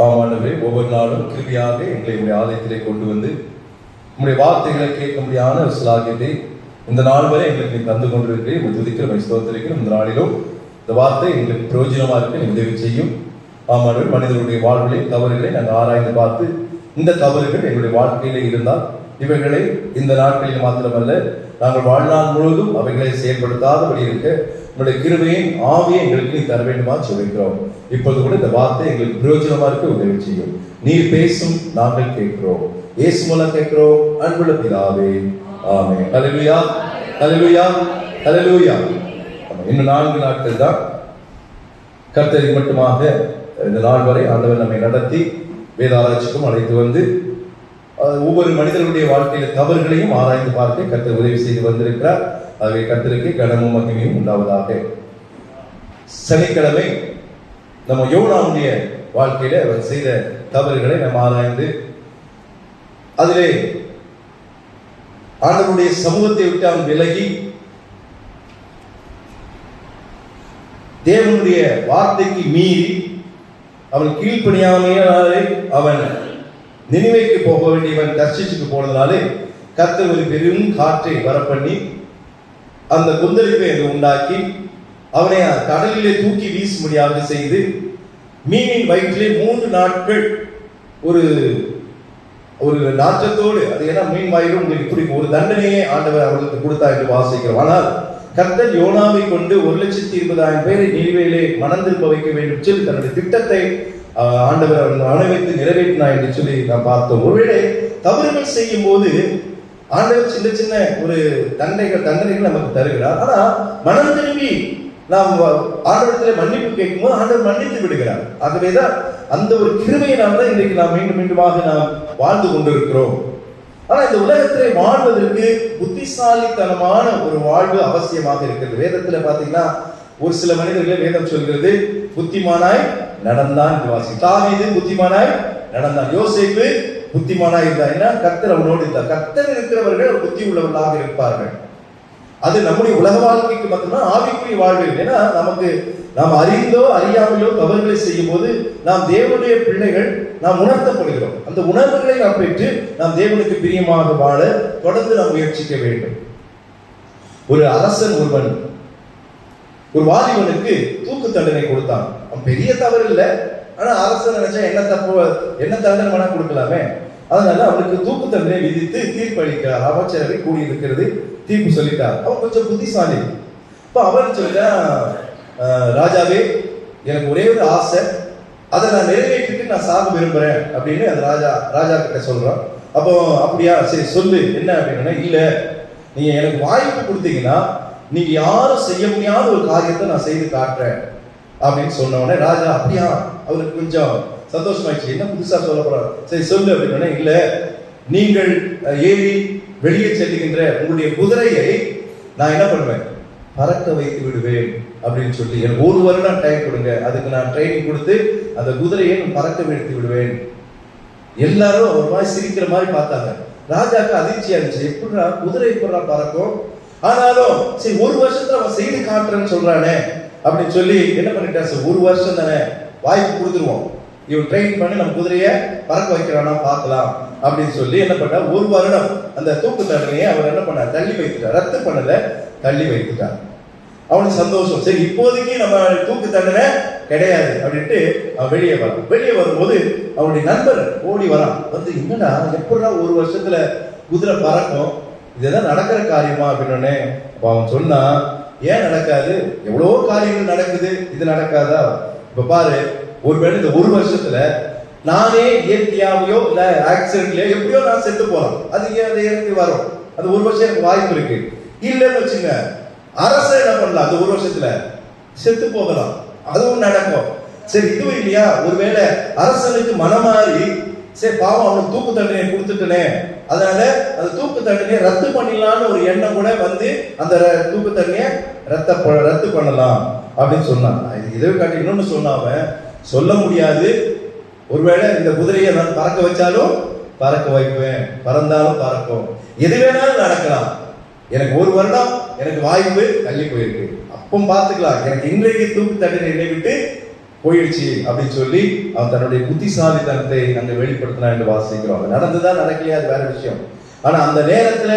ஆமாண்டவரே, ஒவ்வொரு நாளும் கிருபியாக எங்களை உடைய ஆலயத்திலே கொண்டு வந்து உங்களுடைய வார்த்தைகளை கேட்க முடியாத சிலாகியத்தை இந்த நாள் வரை எங்களுக்கு நீ தந்து கொண்டிருக்கிறேன். உங்கள் துதிக்கிற ஸ்தோத்திரிக்கிறோம். இந்த நாளிலும் இந்த வார்த்தை எங்களுக்கு பிரயோஜனமா இருக்க நீ உதவி செய்யும். ஆமாண்டவரே, மனிதர்களுடைய வாழ்விலே தவறுகளை நாங்கள் ஆராய்ந்து பார்த்து இந்த தவறுகள் எங்களுடைய வாழ்க்கையிலே இருந்தால் இவைகளை இந்த நாட்களில் மாத்திரமல்ல நாங்கள் வாழ்நாள் முழுவதும் அவைகளை செயல்படுத்தாதபடி இருக்க உங்களுடைய கிருபையின் ஆவியை எங்களுக்கு நீ தர வேண்டுமா சொல்லிக்கிறோம். இப்போது கூட இந்த வார்த்தை எங்களுக்கு பிரயோஜனமா இருக்க உதவி செய்யும். நீர் பேசும், நாங்கள் கேட்கிறோம். இயேசு மூலம் கேட்கிறோம், அன்புள்ள பிதாவே, ஆமென். ஹல்லேலூயா, ஹல்லேலூயா, ஹல்லேலூயா. இன்னும் 4 நாட்கள் தான். கர்த்தரை மட்டுமாக இந்த நாள் வரை ஆண்டவர் நம்மை நடத்தி வேத ஆராய்ச்சிக்கும் அழைத்து வந்து ஒவ்வொரு மனிதர்களுடைய வாழ்க்கையில தவறுகளையும் ஆராய்ந்து பார்க்க கர்த்தர் உதவி செய்து வந்திருக்கிறார். ஆகவே கர்த்தருக்கு கனமும் மகிமையும் உண்டாவதாக. சனிக்கிழமை நம்ம யோனாவுடைய வாழ்க்கையில அவர் செய்த தவறுகளை நம்ம ஆராய்ந்து அதிலே ஆண்டவருடைய சமூகத்தை விட்டு அவன் விலகி தேவனுடைய வார்த்தைக்கு மீறி அவன் கீழ்ப்படியாமையாலே அவன் நினிவேக்கு போக வேண்டியவன் தர்ஷீசுக்கு போனதுனாலே கர்த்தர் ஒரு பெரும் காற்றை வரப்பண்ணி அந்த கொந்தளிப்பை உண்டாக்கி அவனை கடலிலே தூக்கி வீசும்படியாக செய்து மீனின் வயிற்றிலே 3 நாட்கள் ஒரு ஒரு நாற்றத்தோடு, அது ஏன்னா மீன் வாயிலும் உங்களுக்கு இப்படி ஒரு தண்டனையே ஆண்டவர் அவர்களுக்கு கொடுத்தா என்று வாசிக்கிறோம். ஆனால் கர்த்தர் யோனாவை கொண்டு 1,20,000 பேரை நினிவேயிலே மனம் திரும்ப வைக்க வேண்டும் சொல்லி தன்னுடைய திட்டத்தை ஆண்டவர் அணைவைத்து நிறைவேற்றினா என்று சொல்லி நாம் பார்த்தோம். ஒருவேளை தவறுகள் செய்யும் போது ஆண்டவர் சின்ன சின்ன ஒரு தண்டனைகள் நமக்கு தருகிறார். ஆனா மனம் திரும்பி நாம் ஆண்டவரத்தில் மன்னிப்பு கேட்கும் போது ஆண்டவர் மன்னித்து விடுகிறார். ஆகவேதான் அந்த ஒரு கிருபையினால் தான் இன்றைக்கு நாம் மீண்டும் மீண்டுமாக நாம் வாழ்ந்து கொண்டிருக்கிறோம். ஆனா இந்த உலகத்திலே வாழ்வதற்கு புத்திசாலித்தனமான ஒரு வாழ்வு அவசியமாக இருக்கிறது. வேதத்துல பாத்தீங்கன்னா ஒரு சில மனிதர்களை வேதம் சொல்கிறது புத்திமானாய் நடந்தான். தாவீது புத்திமானாய் நடந்தான். யோசேப்பு புத்திமானாய் இருந்தார். கர்த்தர் அவனோடு இருந்தார். கர்த்தர் இருக்கிறவர்கள் புத்தி உள்ளவர்களாக இருப்பார்கள். அது நம்முடைய உலக வாழ்க்கைக்கு மட்டும்தான், ஆவிக்குரிய வாழ்வில். ஏன்னா நாம் அறிந்தோ அறியாமலோ தவறுகளை செய்யும் போது நாம் தேவனுடைய பிள்ளைகள் நாம் உணர்த்தப்படுகிறோம். அந்த உணர்வுகளை நாம் பெற்று நாம் தேவனுக்கு பிரியமாக வாழ தொடர்ந்து நாம் முயற்சிக்க வேண்டும். ஒரு அரசன் ஒருவன் ஒரு வாலிபனுக்கு தூக்கு தண்டனை கொடுத்தான். அவன் பெரிய தவறு இல்லை, ஆனா அரசன் நினைச்சா என்ன தண்டனை வேணா கொடுக்கலாமே, அதனால அவனுக்கு தூக்கு தண்டனை விதித்து தீர்ப்பு அளிக்கிறார். அமைச்சரவை கூடியிருக்கிறது, தீர்ப்பு சொல்லிட்டார். அவன் கொஞ்சம் புத்திசாலி. இப்ப அவன் சொல்ல, ராஜாவே எனக்கு ஒரே ஒரு ஆசை, அதை நான் நிறைவேற்றிட்டு நான் சாக விரும்புறேன் அப்படின்னு அந்த ராஜா கிட்ட சொல்றான். அப்போ அப்படியா, சரி சொல்லு என்ன அப்படின்னா, இல்ல நீங்க எனக்கு வாய்ப்பு கொடுத்தீங்கன்னா நீங்க யாரும் செய்ய முடியாத ஒரு காரியத்தை நான் செய்து காட்டுறேன் அப்படின்னு சொன்ன உடனே ராஜா அப்படியா, அவருக்கு கொஞ்சம் சந்தோஷமாயிடுச்சு. என்ன புதுசா சொல்ல போறாரு, சரி சொல்லு அப்படின்னு. இல்ல, நீங்கள் ஏறி வெளியே செல்லுகின்ற உங்களுடைய குதிரையை நான் என்ன பண்ணுவேன், பறக்க வைத்து விடுவேன் அப்படின்னு சொல்லி எனக்கு 1 வருடம் டைம் கொடுங்க, அதுக்கு நான் ட்ரைனிங் கொடுத்து அந்த குதிரையை நான் பறக்க வைத்து விடுவேன். எல்லாரும் ஒரு மாதிரி சிரிக்கிற மாதிரி பார்த்தாங்க. ராஜாக்கு அதிர்ச்சியா இருந்துச்சு. எப்படின்னா குதிரை எப்படா பறக்கும், ஆனாலும் சரி 1 வருஷத்துல அவன் செய்து காட்டுறேன்னு சொல்றானே அப்படின்னு சொல்லி என்ன பண்ணிட்டான், சரி 1 வருஷம் தானே வாய்ப்பு கொடுத்துருவோம், இவன் ட்ரெயின் பண்ணி நம்ம குதிரையை பறக்க வைக்கிறானா பார்க்கலாம் அப்படின்னு சொல்லி என்ன பண்ணா 1 வருடம் அந்த தூக்கு தண்டனையை அவர் என்ன பண்ண தள்ளி வைத்துட்டார். ரத்து பண்ணல, தள்ளி வைத்துட்டார். அவனுக்கு சந்தோஷம். சரி இப்போதைக்கு நம்ம தூக்கு தண்டனை கிடையாது அப்படின்ட்டு அவன் வெளியே வரான். வெளியே வரும்போது அவனுடைய நண்பர் ஓடி வரான். வந்து என்னடா எப்படா 1 வருஷத்துல குதிரை பறக்கும், இதுதான் நடக்கிற காரியமா அப்படின்னு. அப்ப அவன் சொன்னா, ஏன் நடக்காது, எவ்வளவோ காரியங்கள் நடக்குது, இது நடக்காதா? இப்ப பாரு, ஒருவேளை இந்த 1 வருஷத்துல நானே இயற்கையாவையோ இல்ல ஆக்சிடென்ட்லயோ எப்படியோ நான் செத்து போலாம், அது இயற்கை வரும், அது 1 வருஷம் எனக்கு வாய்ப்பு இருக்கு. இல்லைன்னு வச்சுங்க, அரசு என்ன பண்ணலாம், அந்த 1 வருஷத்துல செத்து போகலாம், அதுவும் நடக்கும். சரி இதுவும் இல்லையா, ஒருவேளை அரசனுக்கு மனமாறி சரி பாவம் அவனுக்கு தூக்கு தண்டனை கொடுத்துட்டனே, அதனால அந்த தூக்கு தண்டனையை ரத்து பண்ணிடலான்னு ஒரு எண்ணம் கூட வந்து அந்த தூக்கு தண்டனையை ரத்து பண்ணலாம் அப்படின்னு சொன்னான். இதை காட்டி இன்னொன்னு சொன்னாம சொல்ல முடியாது, ஒருவேளை இந்த குதிரையை நான் பறக்க வச்சாலும் பறக்க வைப்பேன், பறந்தாலும் பறக்கும், எது வேணாலும் நடக்கலாம், எனக்கு 1 வருடம் எனக்கு வாய்ப்பு தள்ளி போயிருக்கு, அப்போ பார்த்துக்கலாம், எனக்கு இன்றைக்கு தூக்கு தண்டனை விட்டு போயிடுச்சு அப்படின்னு சொல்லி அவன் தன்னுடைய புத்திசாலித்தனத்தை அங்க வெளிப்படுத்தினா என்று வாசிக்கிறோம். அது நடந்துதான் நடக்கலையா அது வேற விஷயம். ஆனா அந்த நேரத்துல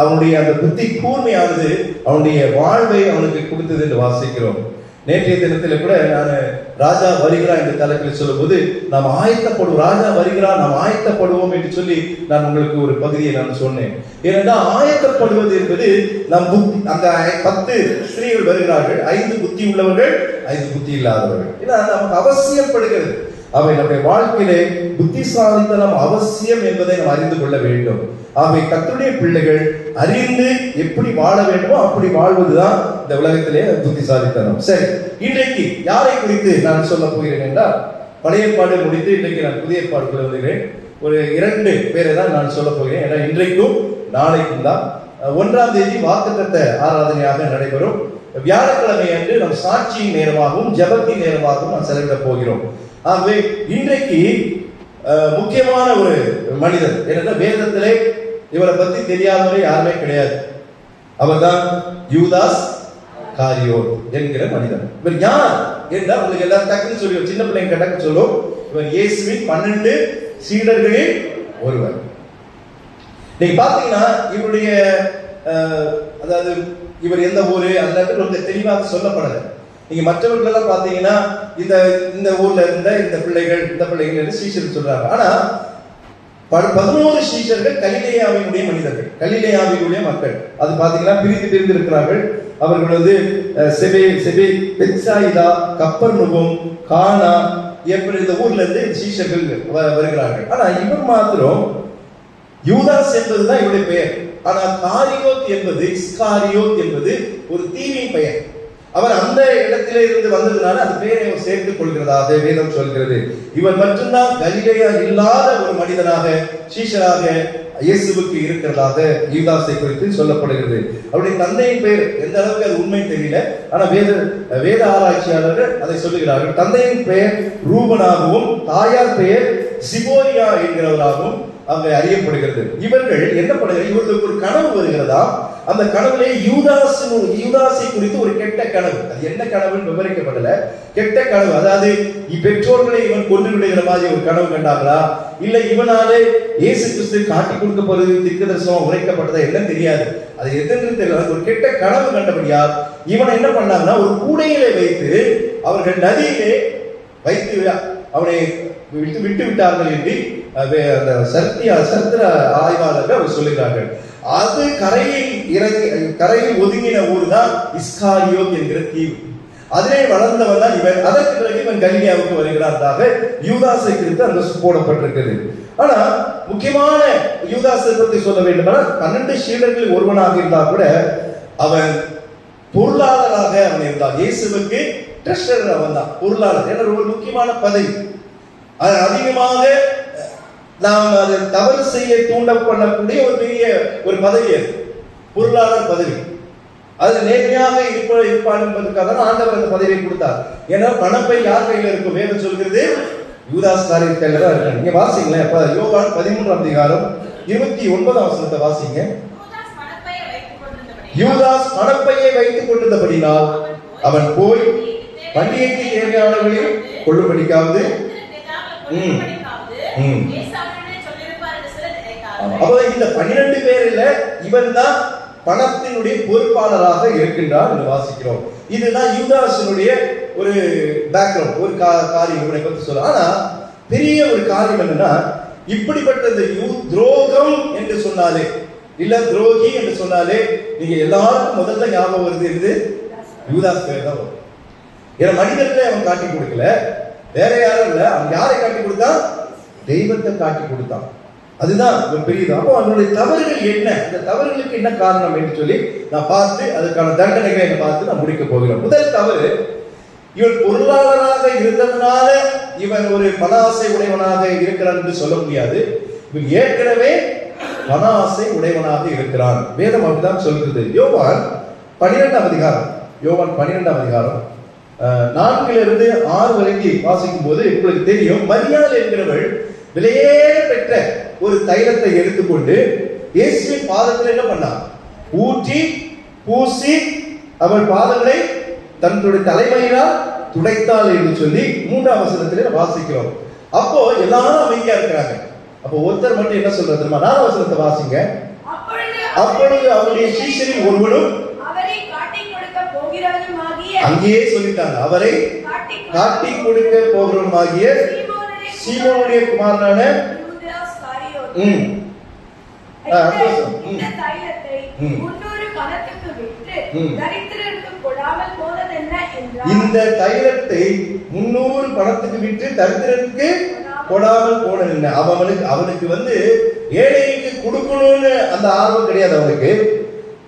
அவனுடைய அந்த புத்தி கூர்மையானது அவனுடைய வாழ்வை அவனுக்கு கொடுத்தது என்று வாசிக்கிறோம். நேற்றைய தினத்துல கூட நான் ராஜா வருகிறான் என்று தலைப்பில் சொல்லும் போது நாம் ஆயத்தப்படுவோம், ராஜா வருகிறான் நாம் ஆயத்தப்படுவோம் என்று சொல்லி நான் உங்களுக்கு ஒரு பகுதியை நான் சொன்னேன். ஏனென்றால் ஆயத்தப்படுவது என்பது நம் புத்தி, அந்த 10 ஸ்திரீகள் வருகிறார்கள், 5 புத்தி உள்ளவர்கள் 5 புத்தி இல்லாதவர்கள். ஏன்னா நமக்கு அவசியப்படுகிறது, அவை நம்முடைய வாழ்க்கையிலே புத்திசாலித்தனம் அவசியம் என்பதை நாம் அறிந்து கொள்ள வேண்டும். அவை கர்த்தருடைய பிள்ளைகள் அறிந்து எப்படி வாழ வேண்டுமோ அப்படி வாழ்வதுதான் இந்த உலகத்திலே புத்திசாலித்தனம். சரி, இன்றைக்கு யாரை குறித்து நான் சொல்ல போகிறேன் என்றால், பழைய ஏற்பாடு முடித்து இன்றைக்கு நான் புதிய ஏற்பாடுக்குள்ள வருகிறேன். ஒரு 2 பேரை தான் நான் சொல்ல போகிறேன். ஏன்னா இன்றைக்கும் நாளைக்கும் தான் 1ஆம் தேதி வாக்குத்தத்த ஆராதனையாக நடைபெறும். வியாழக்கிழமை அன்று நம் சாட்சியின் நேரமாகவும் ஜெபத்தின் நேரமாகவும் நாம் செலவிட போகிறோம். ஆகவே இன்றைக்கு முக்கியமான ஒரு மனிதர், ஏன்னா வேதத்திலே இவரை பத்தி தெரியாதவரே யாருமே கிடையாது. அவர்தான் யூதாஸ் காரியோத் என்கிற மனிதன். இவர் யார் என்றால் உங்களுக்கு எல்லாரும் டக்குன்னு சொல்லி, சின்ன பிள்ளைங்க டக்கு சொல்லும், இவர் இயேசுவின் 12 சீடர்களில் ஒருவர். நீங்க பாத்தீங்கன்னா இவருடைய அதாவது இவர் எந்த ஊரு அதெல்லாம் ரொம்ப தெளிவாக சொல்லப்படலை. நீங்க மற்றவர்கள் எல்லாம் பாத்தீங்கன்னா இந்த ஊர்ல இருந்த இந்த பிள்ளைகள் சீஷர்கள் சொல்றாங்க. ஆனா 11 சீஷர்கள் கலிலேயாவினுடைய மனிதர்கள், கலிலேயாவினுடைய மக்கள். அது பாத்தீங்கன்னா பிரிந்து இருக்கிறார்கள். அவர்கள் செபே, பெத்சாயிதா, கப்பர்நகூம், கானா எப்படி இந்த ஊர்ல இருந்து சீஷர்கள் வருகிறார்கள். ஆனா இவர் மாத்திரம் யூதாஸ் என்பதுதான் இவருடைய பெயர். ஆனா காரியோத் என்பது, இஸ்காரியோத் என்பது ஒரு தீவின் பெயர். அவர் அந்த இடத்திலே இருந்து வந்ததுனால அந்த பெயரை அவர் சேர்த்துக் கொள்கிறதாக வேதம் சொல்கிறது. இவர் மட்டும்தான் கலிலேயா இல்லாத ஒரு மனிதனாக சீஷராக இயேசுவுக்கு இருக்கிறதாக யூதாசை குறித்து சொல்லப்படுகிறது. அவருடைய தந்தையின் பெயர் எந்த அளவுக்கு அது உண்மை தெரியல, ஆனா வேத ஆராய்ச்சியாளர்கள் அதை சொல்லுகிறார்கள். தந்தையின் பெயர் ரூபனாகவும் தாயார் பெயர் சிபோரியா என்கிறவராகவும் அங்கே அறியப்படுகிறது. இவர்கள் என்ன பண்ணுகிறார்கள், இவர்களுக்கு ஒரு கனவு வருகிறதா. அந்த கனவுலே யூதாசை குறித்து ஒரு கெட்ட கனவு, அது என்ன கனவுன்னு விவரிக்கப்படல, கெட்ட கனவு. அதாவது பெற்றோர்களை இவன் கொண்டு விடுகிற மாதிரி ஒரு கனவு கண்டாங்களா, இல்ல இவனாலே இயேசு கிறிஸ்து காட்டி கொடுக்கப்படுவது தீர்க்கதரிசனம் உரைக்கப்பட்டதா என்ன தெரியாது, அது எதுன்னு தெரியல. ஒரு கெட்ட கனவு கண்டபடியா இவனை என்ன பண்ணாங்கன்னா ஒரு கூடையிலே வைத்து அவர்கள் நதியிலே வைத்து அவனை விட்டு விட்டார்கள் என்று அந்த சரித்திர ஆய்வாளர்கள் அவர் சொல்லுகிறார்கள். அது கரையில் ஒதுங்கின ஊர் தான் இஸ்காரியோத் என்கிற தீவு. அதிலே வளர்ந்தவன் தான் இவன். அதற்கு பிறகு இவன் கலிலேயாவுக்கு வருகிறார்தாக யூதாசை குறித்து அங்கு போடப்பட்டிருக்கிறது. ஆனா முக்கியமான யூதாசை பற்றி சொல்ல வேண்டுமானால் 12 சீடர்களில் ஒருவனாக இருந்தா கூட அவன் பொருளாளராக அவன் இருந்தான். இயேசுவுக்கு ட்ரெஷரர் அவன் தான், பொருளாளர் என்ற ஒரு முக்கியமான பதவி. அது அதிகமாக நாம் அதை தவறு செய்ய தூண்ட பண்ணக்கூடிய ஒரு பெரிய ஒரு பதவி, அது பொருளாளர் பதவி. அது நேர்மையாக இருப்பான் என்பதற்காக ஆண்டவர் அந்த பதவியை கொடுத்தார். ஏன்னா பணப்பை யார் கையில இருக்கும், வேதம் சொல்கிறது யூதாஸ் காரியத் கையில தான் இருக்கு. நீங்க வாசிங்களேன், அப்ப யோவான் 13ஆம் அதிகாரம் 29ஆம் வசனத்தை வாசிங்க. யூதாஸ் பணப்பையை வைத்துக் கொண்டிருந்தபடினால் அவன் போய் பண்டிகைக்கு தேவையானவர்களையும் கொள்ளும்படிக்காவது இந்த 12 பேர் இல்ல, இவன் தான் பணத்தினுடைய பொறுப்பாளராக இருக்கின்றார் என்று வாசிக்கிறோம். இதுதான் யூதாஸினுடைய ஒரு பேக்ரவுண்ட், ஒரு காரியம் இவனை பற்றி சொல்ல. ஆனா பெரிய ஒரு காரியம் என்னன்னா, இப்படிப்பட்ட இந்த துரோகம் என்று சொன்னாலே இல்ல துரோகி என்று சொன்னாலே நீங்க எல்லாருக்கும் முதல்ல ஞாபகம் வருது யூதாஸ் பேர் தான் வரும். ஏன்னா மனிதர்களை அவன் காட்டி கொடுக்கல, வேற யாரும் இல்ல, அவன் யாரை காட்டி கொடுத்தான், தெய்வத்தை காட்டி கொடுத்தான். அதுதான் ஒரு பெரியது. அப்போ அவனுடைய தவறுகள் என்ன, அந்த தவறுகளுக்கு என்ன காரணம் என்று சொல்லி நான் பார்த்து அதுக்கான தண்டனைகளை பார்த்து நான் முடிக்க போகிறேன். முதல் தவறு, இவன் பொருளாளராக இருந்ததுனால இவன் ஒரு பண ஆசை உடையவனாக இருக்கிறான் என்று சொல்ல முடியாது. இவன் ஏற்கனவே பண ஆசை உடையவனாக இருக்கிறான். வேதம் அப்படிதான் சொல்கிறது. யோவான் 12ஆம் அதிகாரம் 4 to 6 வரைக்கும் வாசிக்கும் போது உங்களுக்கு தெரியும், மரியாள் என்கிறவள் விலையேற பெற்ற ஒரு தைலத்தை எடுத்துக்கொண்டு இயேசுவின் பாதத்தில் என்ன பண்ணான், ஊற்றி பூசி அவள் பாதங்களை தன்னுடைய தலைமையினால் துடைத்தாள் என்று சொல்லி 3ஆம் வசனத்திலே வாசிக்கிறோம். அப்போ எல்லாரும் அமைதியா இருக்கிறாங்க. அப்போ ஒருத்தர் மட்டும் என்ன சொல்றாரு தெரியுமா? 4ஆம் வசனத்தை வாசிங்க. அப்பொழுது அவருடைய சீஷரில் ஒருவனும் அவரை காட்டிக் கொடுக்க போகிறவனுமாகிய, அங்கேயே சொல்லிட்டாங்க, அவரை காட்டிக் கொடுக்க போகிறவனுமாகிய சீமோனுடைய குமாரனான யூதாஸ் காரியோத் இந்த தைலத்தை 300 பணத்துக்கு விற்று தரித்திரருக்கு கொடாமல் போனதென்ன என்றார். இந்த தைலத்தை 300 பணத்துக்கு விற்று தரித்திரருக்கு கொடாமல் போனது என்ன? அவனுக்கு ஏழைக்கு கொடுக்கணும்னு அந்த ஆர்வம் கிடையாது அவனுக்கு.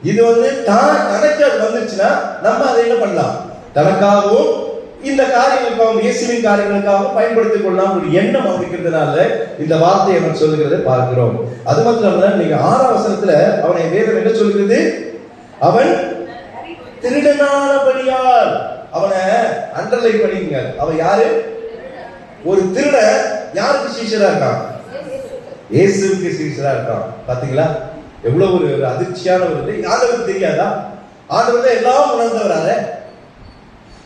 இது தான் தனக்கு அது வந்துச்சுன்னா நம்ம அதை என்ன பண்ணலாம், தனக்காகவும் இந்த காரியங்களுக்காகவும் இயேசுவின் காரியங்களுக்காகவும் பயன்படுத்திக் கொள்ளலாம் ஒரு எண்ணம் அவனுக்குறதுனால இந்த வார்த்தையை அவன் சொல்லுகிறதை பார்க்கிறோம். அது மாத்திரமல்ல, நீங்க 6ஆம் வசனத்துல அவனை வேதம் என்ன சொல்கிறது? அவன் திருடனானபடியால். அவனை அண்டர்லைன் பண்ணிக்கங்க. அவன் யாரு? ஒரு திருடன். யாருக்கு சீஷரா இருக்கான்? இயேசுவுக்கு சீஷரா இருக்கான். பாத்தீங்களா எவ்வளவு ஒரு அதிர்ச்சியான ஒரு ஆண்டவருக்கு தெரியாதா? ஆண்டவர் தான் எல்லாம் உணர்ந்தவரால.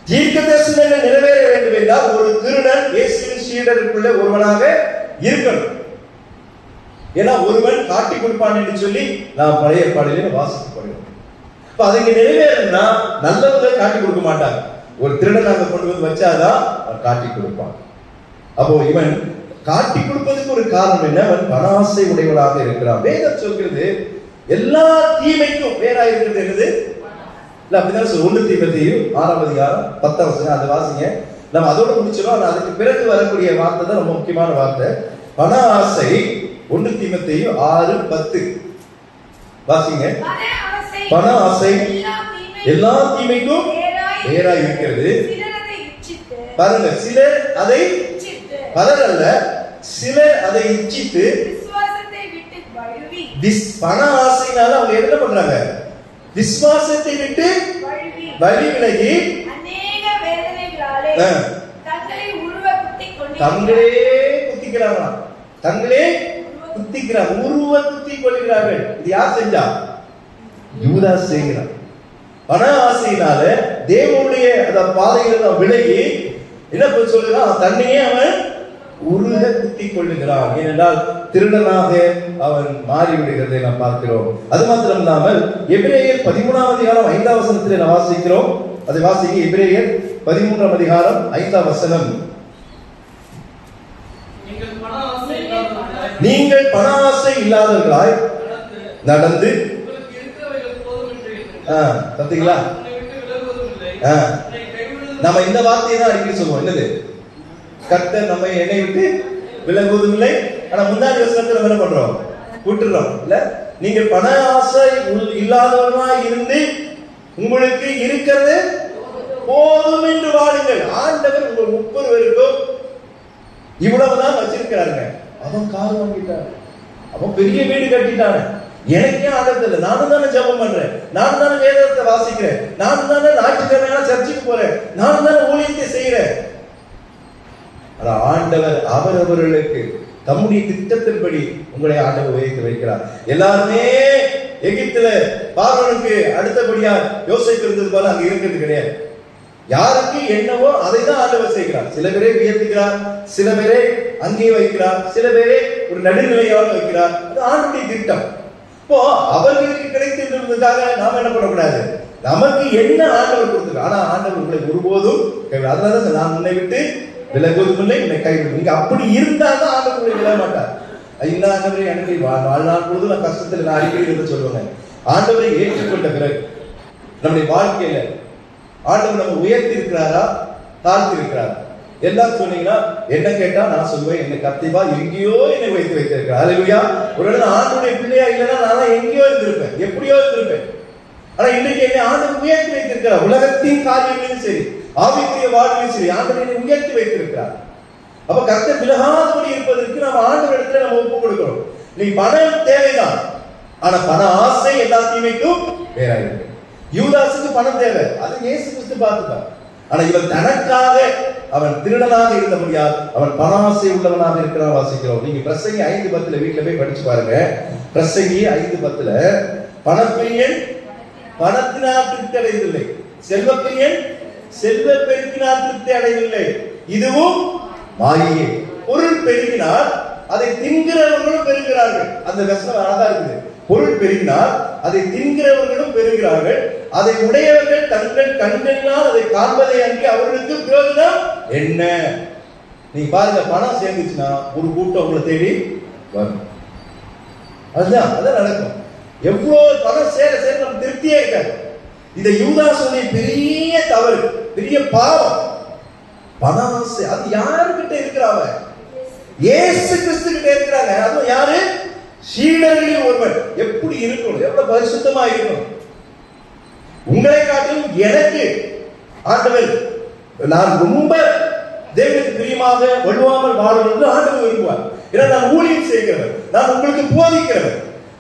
தீர்க்க தரிசனங்கள் நிறைவேற வேண்டும் என்றால் ஒரு திருடன் இயேசுவின் சீடருக்குள்ள ஒருவனாக இருக்கணும். ஏன்னா ஒருவன் காட்டி கொடுப்பான் என்று சொல்லி நாம் பழைய ஏற்பாடிலே வாசிக்கப்படுகிறோம். இப்ப அதுக்கு நிறைவேறணும்னா நல்லவர்கள் காட்டி கொடுக்க மாட்டாங்க. ஒரு திருடனாக கொண்டு வந்து வச்சாதான் அவன் காட்டி கொடுப்பான். அப்போ இவன் காட்டி கொடுப்பதற்கு ஒரு காரணம் என்ன? அவன் பணாசை உடையவனாக இருக்கிறான். வேதம் சொல்கிறது எல்லா தீமைக்கும் வேறா இருக்கிறது என்னது? இல்ல அப்படிதான் சொல்ல. 1 தீமோத்தேயு 6ஆம் அதிகாரம் 10ஆம் வசனம் அதை வாசிங்க. நம்ம அதோட முடிச்சிடும். அதுக்கு பிறகு வரக்கூடிய வார்த்தை தான் ரொம்ப முக்கியமான வார்த்தை. பண ஆசை. 1 தீமோத்தேயு 6:10 வாசிங்க. பண ஆசை எல்லா தீமைக்கும் வேறாய் இருக்கிறது. பாருங்க, சிலர் அதை பலர் அல்ல, சிலர் அதை இச்சித்து விசுவாசத்தை விட்டு வழுவி. பண ஆசையினால அவங்க என்ன பண்றாங்க? விசுவாசத்தை விட்டு வழி விலகி அநேக வேதனைகளாலே தங்களை உருவ குத்திக் கொண்டு தங்களே குத்திக்கிறாங்க. தங்களே குத்திக்கிறாங்க, உருவ குத்திக் கொள்கிறார்கள். இது யார் செஞ்சா? யூதாஸ் செய்கிறான். பண ஆசையினால தேவனுடைய அந்த பாதைகள் விலகி என்ன சொல்லுகிறான்? தன்னையே அவன் உருக குத்திக் கொள்ளுகிறான். ஏனென்றால் திருடனாக அவன் மாறிவிடுகிறதை நாம் பார்க்கிறோம். அது மாத்திரம் இல்லாமல் எபிரேயர் 13ஆம் அதிகாரம் 5ஆம் வசனத்திலே நாம் வாசிக்கிறோம். அதை வாசிக்க. எபிரேயர் 13ஆம் அதிகாரம் 5ஆம் வசனம். நீங்கள் பண ஆசை இல்லாதவர்களாய் நடந்து. பார்த்தீங்களா? நம்ம இந்த வார்த்தையை தான் அடிக்கடி சொல்லுவோம். என்னது? கர்த்தர் நம்ம என்னை விட்டு விலகுவதும் இல்லை. ஆனா முன்னாடி வசனத்துல என்ன பண்றோம்? விட்டுறோம் இல்ல. நீங்க பண ஆசை இல்லாதவர்களா இருந்து உங்களுக்கு இருக்கிறது போதும் என்று வாழுங்கள். ஆண்டவர் உங்கள் ஒவ்வொருவருக்கும் இவ்வளவுதான் வச்சிருக்கிறாருங்க. அவன் கார் வாங்கிட்டான், அவன் பெரிய வீடு கட்டிட்டான். எனக்கே ஆண்டவர் இல்லை. நானும் தானே ஜெபம் பண்றேன், நானும் தானே வேதத்தை வாசிக்கிறேன், நானும் தானே ஞாயிற்றுக்கிழமை சர்ச்சுக்கு போறேன், நானும் தானே ஊழியத்தை செய்யறேன். ஆண்டவர் அவரவர்களுக்கு தம்முடைய திட்டத்தின்படி உங்களை ஆண்டவர் உயர்த்தி வைக்கிறார். எல்லாருமே எகிப்துல பார்வோனுக்கு அடுத்தபடியா யோசிப்பு இருந்தது போல அங்க இருக்கிறது கிடையாது. யாருக்கு என்னவோ அதை தான் ஆண்டவர் செய்கிறார். சில பேரை உயர்த்துகிறார், சில பேரை அங்கே வைக்கிறார், சில பேரை ஒரு நடுநிலையாக வைக்கிறார். அது ஆண்டவருடைய திட்டம். இப்போ அவர்களுக்கு கிடைத்திருந்ததுக்காக நாம என்ன பண்ணக்கூடாது? நமக்கு என்ன ஆண்டவர் கொடுத்திருக்கார். ஆனா ஆண்டவர் உங்களை ஒருபோதும் அதனால நான் உன்னை விட்டு விலகுவதும் இல்லை, உன்னை கைவிடும். நீங்க அப்படி இருந்தாதான் ஆண்டவர் உங்களை விலக மாட்டார். இந்த ஆண்டவரை அன்றைக்கு வாழ்நாள் பொழுது நான் கஷ்டத்தில் நான் அடிக்கடி சொல்லுவேன். ஆண்டவரை ஏற்றுக்கொண்ட பிறகு நம்முடைய வாழ்க்கையில ஆண்டவர் நம்ம உயர்த்தி இருக்கிறாரா தாழ்த்தி இருக்கிறாரா? எல்லாம் சொன்னீங்கன்னா என்ன கேட்டா நான் சொல்லுவேன், என்னை கத்திப்பா எங்கேயோ என்னை வைத்து வைத்திருக்கிறார். அல்லேலூயா. ஒருவேளை ஆண்டவருடைய பிள்ளையா இல்லைன்னா நான் எங்கேயோ இருந்திருப்பேன், எப்படியோ இருந்திருப்பேன். ஆனா இன்னைக்கு என்னை ஆண்டவர் உயர்த்தி வைத்திருக்கிறார். உலகத்தின் காரியங்களும் சரி, ஆவிக்குரிய வாழ்க்கையும் சரி, ஆண்டவர் என்னை உயர்த்தி வைத்திருக்கிறார். அப்ப கர்த்தர் விலகாதபடி இருப்பதற்கு நம்ம ஆண்டவர் இடத்துல நம்ம ஒப்பு கொடுக்கிறோம். நீ பணம் தேவைதான், ஆனா பண ஆசை எல்லா தீமைக்கும் வேறாயிருக்கு. யூதாசுக்கு பணம் தேவை, அது இயேசு கிறிஸ்து பார்த்துப்பார். ஆனா இவன் தனக்காக அவன் திருடனாக இருந்தபடியால் அவன் பண ஆசை உள்ளவனாக இருக்கிறான். வாசிக்கிறோம். நீங்க பிரசங்கி 5:10 வீட்டுல போய் படிச்சு பாருங்க. பிரசங்கி 5:10 பணப்பிரியன் பணத்தினால் திருப்தி அடைவதில்லை, செல்வப்பிரியன் செல்வ பெருக்கினால் திருப்தி அடையவில்லை, இதுவும் மாயையே. பொருள் பெருகினால் அதை தின்கிறவர்களும் பெறுகிறார்கள். அந்த வசனம் அழகா இருக்குது. பொருள் பெருகினால் அதை தின்கிறவர்களும் பெறுகிறார்கள், அதை உடையவர்கள் தங்கள் கண்களினால் அதை காண்பதை அன்றி அவர்களுக்கு பிரயோஜனம் என்ன? நீங்க பாருங்க, பணம் சேர்ந்துச்சுன்னா ஒரு கூட்டம் உங்களை தேடி வரும். அதான் நடக்கும். எவ்வளவு பணம் சேர சேர நம்ம திருப்தியே இருக்காது. இந்த யூதாசுடைய பெரிய தவறு, பெரிய பாவம், பணம். அது யாருக்கிட்ட இருக்கிறாங்க? இயேசு கிறிஸ்து கிட்ட இருக்கிறாங்க. அதுவும் யாரு? சீடர்களில் ஒருவன். எப்படி இருக்கணும்? எவ்வளவு பரிசுத்தமா இருக்கணும்? உங்களை காட்டிலும் எனக்கு ஆண்டவர், நான் ரொம்ப தேவனுக்கு பிரியமாக வழுவாமல் வாழணும் என்று ஆண்டவர் விரும்புவார். ஏன்னா நான் ஊழியம் செய்கிறவர், நான் உங்களுக்கு போதிக்கிறவர்.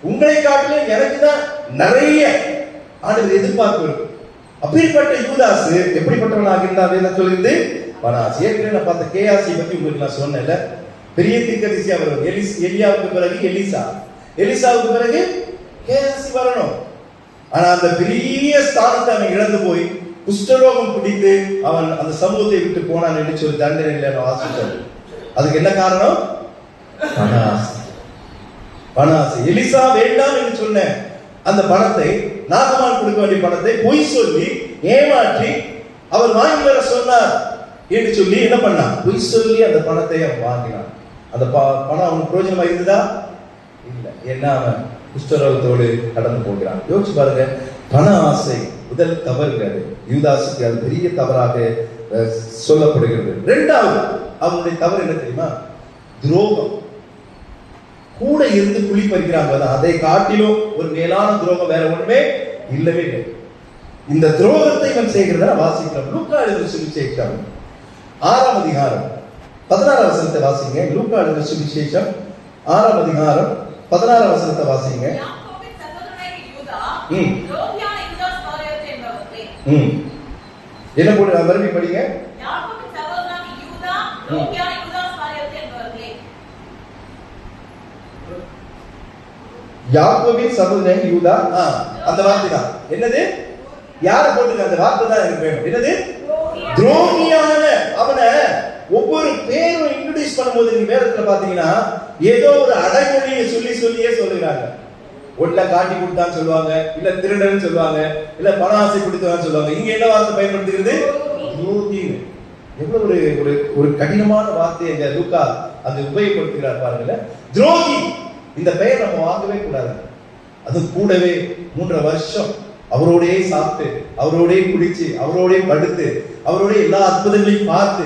உங்களை காட்டிலும் எனக்கு தான் நிறைய ஆண்டவர் எதிர்பார்ப்பு இருக்கும். அப்படிப்பட்ட யூதாசு எப்படிப்பட்டவனாக இருந்தா வேதம் சொல்லுது? பனாஸ். ஏற்கனவே நான் பார்த்த கேயாசி பத்தி உங்களுக்கு நான் சொன்னேன்ல, பெரிய தீர்க்கதரிசி அவர். எலியாவுக்கு பிறகு எலிசா, எலிசாவுக்கு பிறகு கேயாசி வரணும். ஆனா அந்த பெரிய ஸ்தானத்தை அவன் இழந்து போய் குஷ்டரோகம் பிடித்து அவன் அந்த சமூகத்தை விட்டு போனான் என்று சொல்லி தண்டனையில் வாசித்தார். அதுக்கு என்ன காரணம்? பணாசை. எலிசா வேண்டாம் என்று சொன்ன அந்த பணத்தை, நாகமான் கொடுக்க வேண்டிய பணத்தை பொய் சொல்லி ஏமாற்றி அவர் வாங்கி வர சொன்னார் என்று சொல்லி என்ன பண்ணான்? பொய் சொல்லி அந்த பணத்தை அவன் வாங்கினான். அந்த பணம் அவனுக்கு பிரயோஜனமா இருந்ததா? இல்ல. ஏன்னா அவன் குஷ்டரோகத்தோடு கடந்து போகிறான். யோசிச்சு பாருங்க, பண ஆசை முதல் தவறுகிறது. யூதாசுக்கு அது பெரிய தவறாக சொல்லப்படுகிறது. இரண்டாவது அவனுடைய தவறு என்ன தெரியுமா? துரோகம். கூட இருந்து குழி பறிக்கிறாங்க, அதை காட்டிலும் ஒரு மேலான துரோகம் வேற ஒண்ணுமே இல்லவே இல்லை. இந்த துரோகத்தை இவன் செய்கிறத வாசிக்கிறோம். லூக்கா எழுதின சுவிசேஷம் 6ஆம் அதிகாரம் 16ஆம் வசனத்தை வாசிங்க. லூக்கா எழுதின சுவிசேஷம் 6ஆம் அதிகாரம் 16ஆம் வசனத்தை வாசிங்க. என்ன போட்டு மறுபடி படிங்க. யாக்கோபின் சகோதரன் யூதா. அந்த வார்த்தை தான் என்னது? யாரை போட்டு அந்த வார்த்தை தான் எனக்கு வேணும். என்னது? துரோகியான அவனை ஒவ்வொரு பேரும் இன்ட்ரோடியூஸ் பண்ணும்போது நீங்க வேதத்துல பாத்தீங்கன்னா ஏதோ ஒரு அடைமொழியை சொல்லியே சொல்லுகிறாங்க. ஒட்ல காட்டி கொடுத்தான்னு சொல்லுவாங்க, இல்ல திருடன்னு சொல்லுவாங்க, இல்ல பண ஆசை கொடுத்தவன்னு சொல்லுவாங்க. இங்க என்ன வார்த்தை பயன்படுத்துகிறது? துரோகி. எவ்வளவு ஒரு ஒரு கடினமான வார்த்தையை இந்த லூக்கா அந்த உபயோகப்படுத்துகிறார் பாருங்களேன். துரோகி. இந்த பெயர் நம்ம வாங்கவே கூடாது. அது கூடவே 3 வருஷம் அவரோடே சாப்பிட்டு, அவரோடே குடிச்சு, அவரோடே படுத்து, அவரோட எல்லா அற்புதங்களையும் பார்த்து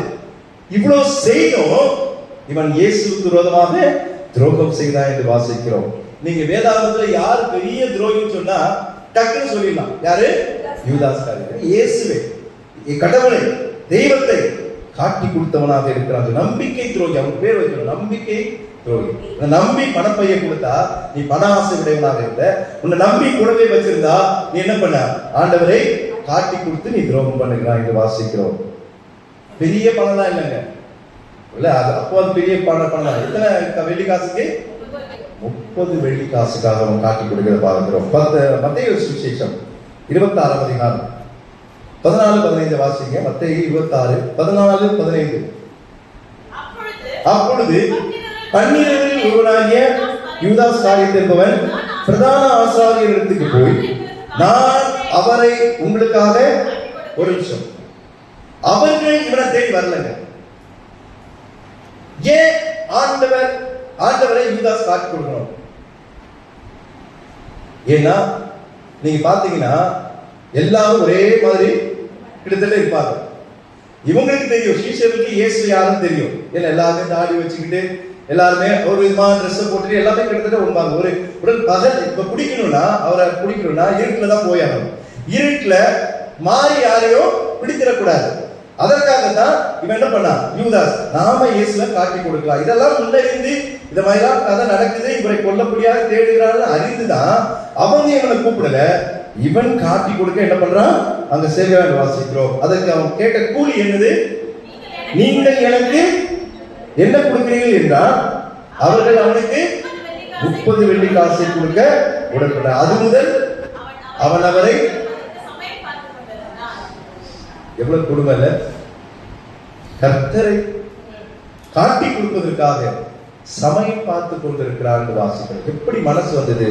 இவ்வளவு செய்தும் இவன் இயேசுவுக்கு விரோதமாக துரோகம் செய்தான் என்று வாசிக்கிறோம். நீங்க வேதாகமத்துல யார் பெரிய துரோகின்னு சொன்னா டக்குன்னு சொல்லிடலாம். யாரு? யூதாஸ் காரியர். இயேசுவே, கடவுளை, தெய்வத்தை காட்டி கொடுத்தவனாக இருக்கிறான். நம்பிக்கை துரோகி. அவன் பேர் வைக்கணும், நம்பிக்கை துரோகி. நம்பி பணப்பையை கொடுத்தா நீ பண ஆசை உடையவனாக இருந்த. உன்னை நம்பி கூடவே வச்சிருந்தா நீ என்ன பண்ண? ஆண்டவரை காட்டி கொடுத்து நீ துரோகம் பண்ணுகிறான் என்று வாசிக்கிறோம். பெரிய பணம் தான் இல்லைங்க, இல்ல அது அப்போ அது பெரிய பணம். எத்தனை வெள்ளி காசுக்கு? 30 வெள்ளி காசுக்காக அவன் காட்டி கொடுக்கிறத பார்க்கிறோம். மத்தேயு சுவிசேஷம் 26ஆம் அதிகாரம் 14-15 வாசிங்க. மத்தேயு 26:14-15. அப்பொழுது 12 ஒருவனாகிய யூதாஸ் காரியத் என்பவன் பிரதான ஆசாரியரிடத்துக்கு போய், நான் அவரை உங்களுக்காக, ஒரு நிமிஷம், அவர்கள் இவனை தேடி வரலங்க. ஏன் ஆண்டவரை யூதாஸ் காட்டி கொடுக்கணும்? ஏன்னா நீங்க பாத்தீங்கன்னா எல்லாரும் ஒரே மாதிரி கிட்டத்தட்ட இருப்பாங்க. இவங்களுக்கு தெரியும் சீஷருக்கு இயேசு யாருன்னு தெரியும். ஏன்னா எல்லாருமே தாடி வச்சுக்கிட்டு எல்லாருமே ஒரு விதமான ட்ரெஸ் போட்டுட்டு எல்லாமே கிட்டத்தட்ட ஒன்பாங்க. ஒரு பகல் இப்ப பிடிக்கணும்னா, அவரை பிடிக்கணும்னா இருட்டுல தான் போயாகணும். இருட்டுல மாறி யாரையும் பிடித்திடக்கூடாது. அதற்காகத்தான் இவன் என்ன பண்ணா? யூதாஸ் நாம இயேசுவை காட்டி கொடுக்கலாம். இதெல்லாம் முன்னறிந்து இந்த மாதிரிலாம் கதை நடக்குது, இவரை கொல்லப்படியாக தேடுகிறான்னு அறிந்துதான் அவங்க இவனை கூப்பிடல. இவன் காட்டி கொடுக்க என்ன பண்றான்? அங்க சேவையாக வாசிக்கிறோம். அதற்கு அவன் கேட்ட கூலி என்னது? நீங்கள் எனக்கு என்ன கொடுக்கிறீர்கள் என்றால் அவர்கள் அவனுக்கு 30 வெள்ளி காசை கொடுக்க உடன்பட்டார். அது முதல் அவன் அவரை எவ்வளவு கொடுமை இல்ல? கர்த்தரை காட்டி கொடுப்பதற்காக சமயம் பார்த்து கொண்டிருக்கிறார் வாசிக்கிறோம். எப்படி மனசு வந்தது?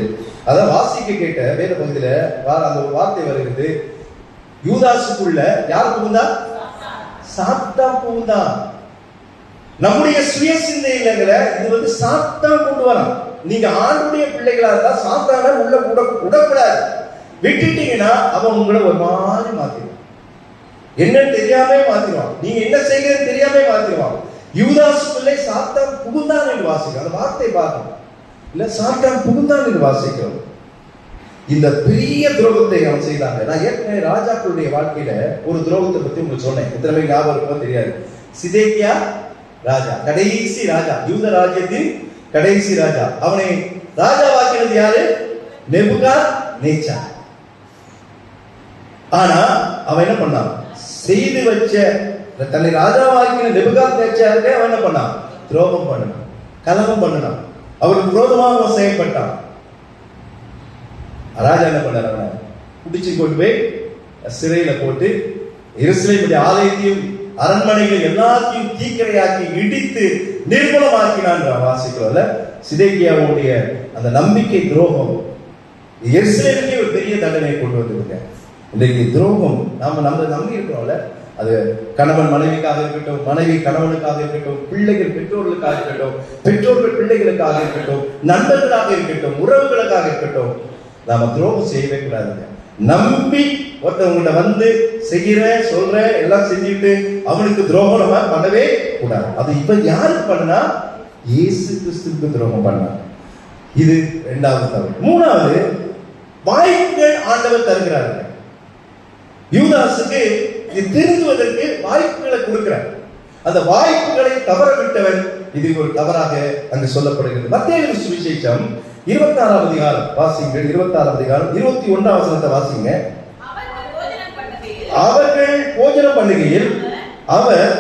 அதான் வாசிக்க கேட்ட வேத பகுதியில அந்த ஒரு வார்த்தை வருகிறது, யூதாசுக்குள்ள யார் புகுந்தா? சாத்தான் புகுந்தா. நம்முடைய சுய சிந்தையில இது சாத்தான் கொண்டு வரான். நீங்க ஆண்டுடைய பிள்ளைகளா இருந்தா சாத்தான உள்ள விடக்கூடாது. விட்டுட்டீங்கன்னா அவன் உங்களை ஒரு மாதிரி மாத்திடுவான். என்னன்னு தெரியாம மாத்திடுவான். நீங்க என்ன செய்கிறது தெரியாம மாத்திடுவான். யூதாசுக்குள்ளே சாத்தான் புகுந்தான் என்று வாசிக்கிறோம். அந்த வார்த்தை பார்க்கணும் இல்ல, சாத்தான் புகுந்தான் என்று வாசிக்கிறோம். இந்த பெரிய துரோகத்தை அவன் செய்தாங்க. நான் ஏற்கனவே ராஜாக்களுடைய வாழ்க்கையில ஒரு துரோகத்தை பத்தி உங்களுக்கு சொன்னேன். எத்தனை பேர் ஞாபகம் இருக்குமோ தெரியாது. சிதேக்கியா ராஜா, கடைசி ராஜா, யூத ராஜ்யத்தின் கடைசி ராஜா. அவனை ராஜாவாக்கினது யாரு? நேபுகாத்நேச்சார். ஆனா அவன் என்ன பண்ணான்? செய்து வச்ச தன்னை ராஜாவாக்கின நேபுகாத்நேச்சாருக்கு அவன் என்ன பண்ணான்? துரோகம் பண்ணான், கலகம் பண்ணான், அவருக்கு விரோதமாக அவன் செயல்பட்டான். ராஜா என்ன பண்ணார்? அவனை பிடிச்சு கொண்டு போய் சிறையில போட்டு எருசலேமுடைய ஆலயத்தையும் அரண்மனைகள் எல்லாத்தையும் தீக்கிரையாக்கி இடித்து நிர்மூலமாக்கினான் வாசிக்கிறோம்ல. சிதேக்கியாவுடைய அந்த நம்பிக்கை துரோகம் எருசலேமுக்கே ஒரு பெரிய தண்டனை கொண்டு வந்துருங்க. இன்றைக்கு துரோகம் நாம நம்பி இருக்கிறோம்ல, அது கணவன் மனைவிக்காக இருக்கட்டும், மனைவி கணவனுக்காக இருக்கட்டும், பிள்ளைகள் பெற்றோர்களுக்காக இருக்கட்டும், பெற்றோர்கள் பிள்ளைகளுக்காக இருக்கட்டும், நண்பர்களாக இருக்கட்டும், உறவுகளுக்காக இருக்கட்டும், நாம துரோகம் செய்யவே கூடாதுங்க. நம்பி ஒருத்தவங்கிட்ட வந்து செய்யற சொல்ற எல்லாம் செஞ்சுட்டு அவனுக்கு துரோகம் நம்ம பண்ணவே கூடாது. அது இப்ப யாருக்கு பண்ணா? இயேசு கிறிஸ்துவுக்கு துரோகம் பண்ணா. இது இரண்டாவது தவறு. மூணாவது, வாய்ப்புகள் ஆண்டவர் தருகிறார்கள். யூதாசுக்கு இது திருந்துவதற்கு வாய்ப்புகளை கொடுக்கிறார். அந்த வாய்ப்புகளை தவற விட்டவன் இது ஒரு தவறாக அங்கு சொல்லப்படுகிறது. மத்தேயு சுவிசேஷம் 26ஆம் அதிகாரம் வாசிங்க. 26ஆம் அதிகாரம் 21ஆம் வசனத்தை வாசிங்க. அவர்கள் போஜனம் பண்ணுகையில் அவர்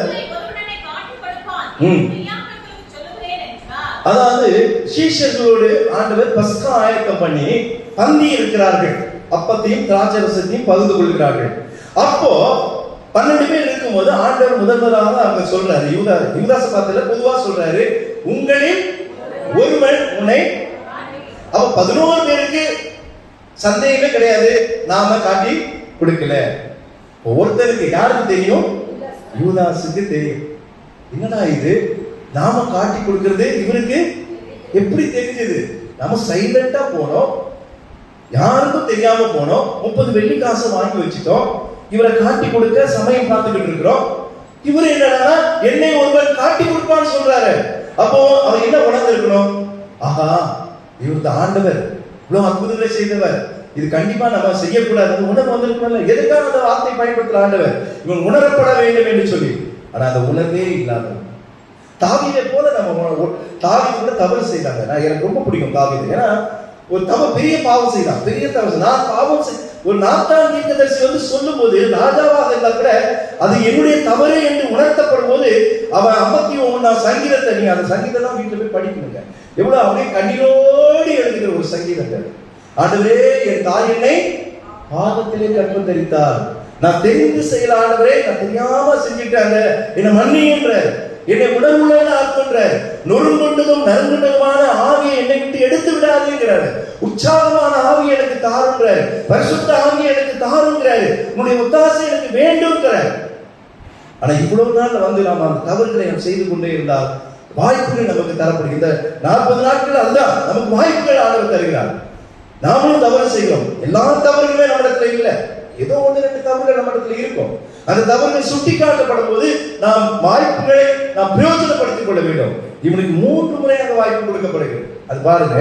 அதாவது சீஷர்களோடு ஆண்டவர் பஸ்கா ஆயத்தம் பண்ணி பந்தி இருக்கிறார்கள். அப்பத்தையும் திராட்சரசத்தையும் பகிர்ந்து கொள்கிறார்கள். அப்போ 12 பேர் இருக்கும்போது ஆண்டவர் முதல்வராக அவங்க சொல்றாரு, யூதாச பாத்திர பொதுவா சொல்றாரு, உங்களில் ஒருவன் உன்னை. அவ 11 பேருக்கு சந்தேகமே கிடையாது, நாம காட்டி கொடுக்கல. ஒவ்வொருத்தருக்கு யாருக்கு தெரியும்? யூதாசுக்கு தெரியும். என்னடா இது, நாம காட்டி கொடுக்கிறது இவருக்கு எப்படி தெரிஞ்சது? நாம சைலண்டா போனோம், யாருக்கும் தெரியாம போனோம், 30 வெள்ளி காசு வாங்கி வச்சுட்டோம், இவரை காட்டி கொடுக்க சமயம் பார்த்துக்கிட்டு இருக்கிறோம். இவரு என்னன்னா என்னை ஒருவர் காட்டி கொடுப்பான்னு சொல்றாரு. அப்போ அவர் என்ன உணர்ந்திருக்கணும்? ஆஹா, இவருக்கு ஆண்டவர் இவ்வளவு அற்புதங்களை செய்தவர், இது கண்டிப்பா நம்ம செய்யக்கூடாது உணர்வு வந்திருக்கணும்ல. எதுக்காக அந்த வார்த்தை பயன்படுத்துற ஆண்டவர்? இவன் உணரப்பட வேண்டும் என்று சொல்லி. ஆனா அந்த உணர்வே இல்லாத தாவீதை போல நம்ம தாவீது கூட தவறு செய்தாங்க. நான் எனக்கு ரொம்ப பிடிக்கும் தாவீது. ஏன்னா ஒரு பெரிய பாவம் செய்தான், பெரிய தவறு. நான் பாவம் ஒரு நாத்தான் தீர்க்கதரிசி வந்து சொல்லும் போது ராஜாவாக இருந்தா கூட அது என்னுடைய தவறு என்று உணர்த்தப்படும் போது அவன் 51ஆம் சங்கீதத்தை, நீங்க அந்த சங்கீதம் தான் வீட்டுல போய் படிக்கணுங்க. எவ்வளவு அப்படியே கண்ணீரோடு எழுதுகிற ஒரு சங்கீதங்கள். ஆண்டவரே, என் தாய் என்னை பாதத்திலே கற்பந்தரித்தார், நான் தெரிந்து செய்யல ஆண்டவரே, நான் தெரியாம செஞ்சுட்டாங்க, என்னை மன்னியுன்ற, என்னை உணர்வுள்ள ஆக்குன்ற, நொறுங்கொண்டதும் நறுங்குண்டதுமான ஆவியை என்னை விட்டு எடுத்து விடாதுங்கிறாரு. உற்சாகமான ஆவி எனக்கு தாருங்கிறாரு, பரிசுத்த ஆவி எனக்கு தாருங்கிறாரு, உன்னுடைய ஒத்தாசை எனக்கு வேண்டும்ங்கிறாரு. ஆனா இவ்வளவு நாள் வந்து நாம் அந்த தவறுகளை நாம் செய்து கொண்டே இருந்தால் வாய்ப்புகள் நமக்கு தரப்படுகின்ற 40 நாட்கள் அதுதான் நமக்கு வாய்ப்புகள் ஆண்டவர் தருகிறார். நாமளும் தவறு செய்கிறோம். எல்லா தவறுகளுமே நம்மிடத்துல இல்லை, ஏதோ 1-2 தவறுகள் நம்மிடத்துல இருக்கும். அந்த தவறுகள் சுட்டி காட்டப்படும் போது நாம் வாய்ப்புகளை நாம் பிரயோஜனப்படுத்திக் கொள்ள வேண்டும். இவனுக்கு 3 முறை அந்த வாய்ப்பு கொடுக்கப்படுகிறது. அது பாருங்க,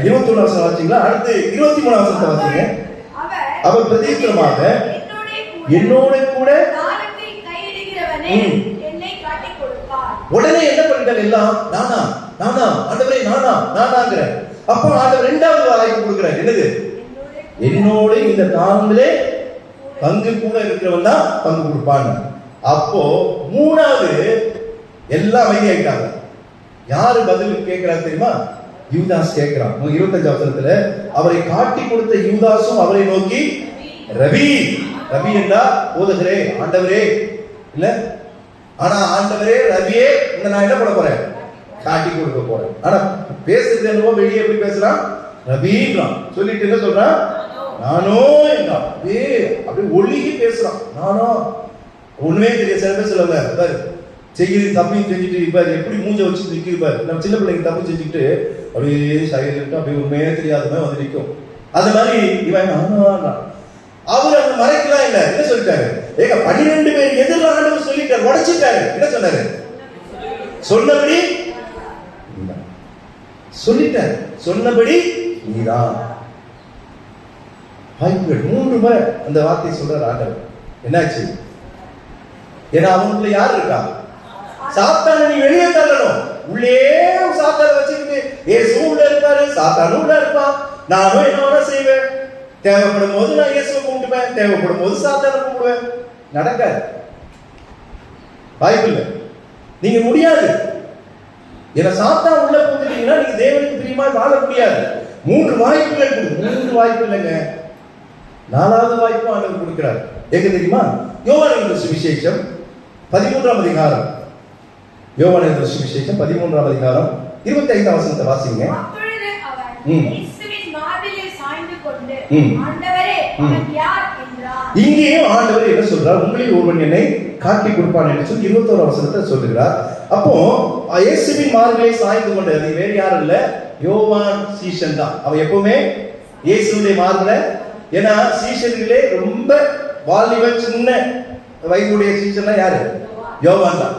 21 வசனம் வாசிங்களா, அடுத்து 23 வசனத்தை வாசிங்க. அவர் பிரதித்திரமாக என்னோட கூட உடனே என்ன பண்ணிட்டாங்க? எல்லாம் நானா நானா ஆண்டவரே, நானா நானாங்கிற. அப்போ ஆண்டவர் 2வது வாய்ப்பு கொடுக்கிறார். என்னது? என்னோட இந்த தாளத்திலே பங்கு கூட இருக்கிறவன் தான் பங்கு கொடுப்பான். அப்போ 3வது எல்லாம் அமைதியாயிட்டாங்க. யாரு பதில் கேட்கிறார் தெரியுமா? யூதாஸ் கேட்கிறான். 25 வசனத்துல அவரை காட்டி கொடுத்த யூதாசும் அவரை நோக்கி, ரவி ரபி என்றா போதகரே, ஆண்டவரே இல்ல. ஆனா ஆண்டவரே ரபியே நான் என்ன பண்ண போறேன், காட்டி கொடுக்க போறேன். ஆனா பேசுறது என்னவோ வெளியே எப்படி பேசுறான், ரபின்றான். சொல்லிட்டு என்ன சொல்றான், நானோ என்றான். அப்படியே ஒழுகி பேசுறான். நானோ ஒண்ணுமே தெரியாது. சில பேர் சொல்லுவாங்க, செய்யுது தப்பையும் செஞ்சுட்டு இப்ப எப்படி மூஞ்ச வச்சு நிற்கிருப்பாரு. நம்ம சின்ன பிள்ளைங்க தப்பு செஞ்சுக்கிட்டு அப்படியே சைலண்டா அப்படியே உண்மையே தெரியாதவன் வந்து நிற்கும். அது மாதிரி இவன் அவர் அந்த மறைக்கலாம் இல்ல. என்ன சொல்லிட்டாரு, 12 பேர் எதிரில் ஆண்டவர் சொல்லிட்டாரு, உடைச்சிட்டாரு. என்ன சொன்னாரு, சொன்னபடி சொல்லிட்டாரு, சொன்னபடி நீதான். வாய்ப்புகள் 3 முறை அந்த வார்த்தையை சொல்றாரு ஆண்டவர். என்னாச்சு, ஏன்னா அவங்களுக்குள்ள யார் இருக்கா, சாத்தான நீ வெளியே தள்ளணும். உள்ளே சாத்தான வச்சுக்கிட்டு இயேசு உள்ள இருப்பாரு, சாத்தான உள்ள இருப்பான். நானும் என்ன செய்வேன், தேவைப்படும் போது நான் இயேசுவை கும்பிடுவேன், தேவைப்படும் போது சாத்தான கும்பிடுவேன். நடக்காது, வாய்ப்பு இல்லை, நீங்க முடியாது. ஏன்னா சாத்தான் உள்ள போட்டுட்டீங்கன்னா நீங்க தேவனுக்கு பிரியமா வாழ முடியாது. 3 வாய்ப்புகள், 3 வாய்ப்பு இல்லைங்க, 4வது வாய்ப்பு ஆண்டவர் கொடுக்கிறார். எங்க தெரியுமா, யோவான் எழுதின சுவிசேஷம் 13ஆம் அதிகாரம். யோவான் எழுதின சுவிசேஷம் 13ஆம் அதிகாரம் 25ஆம் வசனத்தை வாசிங்க. அப்பொழுது அவன் இயேசுவின் மார்பிலே சாய்ந்து கொண்டு, ஆண்டவரே அவன் யார் என்றார். இங்கேயும் ஆண்டவர் என்ன சொல்றார், உங்களில் ஒருவன் என்னை காட்டி கொடுப்பான் என்று சொல்லி 21ஆம் வசனத்தை சொல்லுகிறார். அப்போ இயேசுவின் மார்பிலே சாய்ந்து கொண்டு, அது வேற யாரும் இல்ல, யோவான் சீஷன் தான். அவன் எப்பவுமே இயேசுடைய மார்பில, ஏன்னா சீஷர்களே ரொம்ப வாலிப சின்ன வயதுடைய சீஷன்னா யாரு, யோவான் தான்.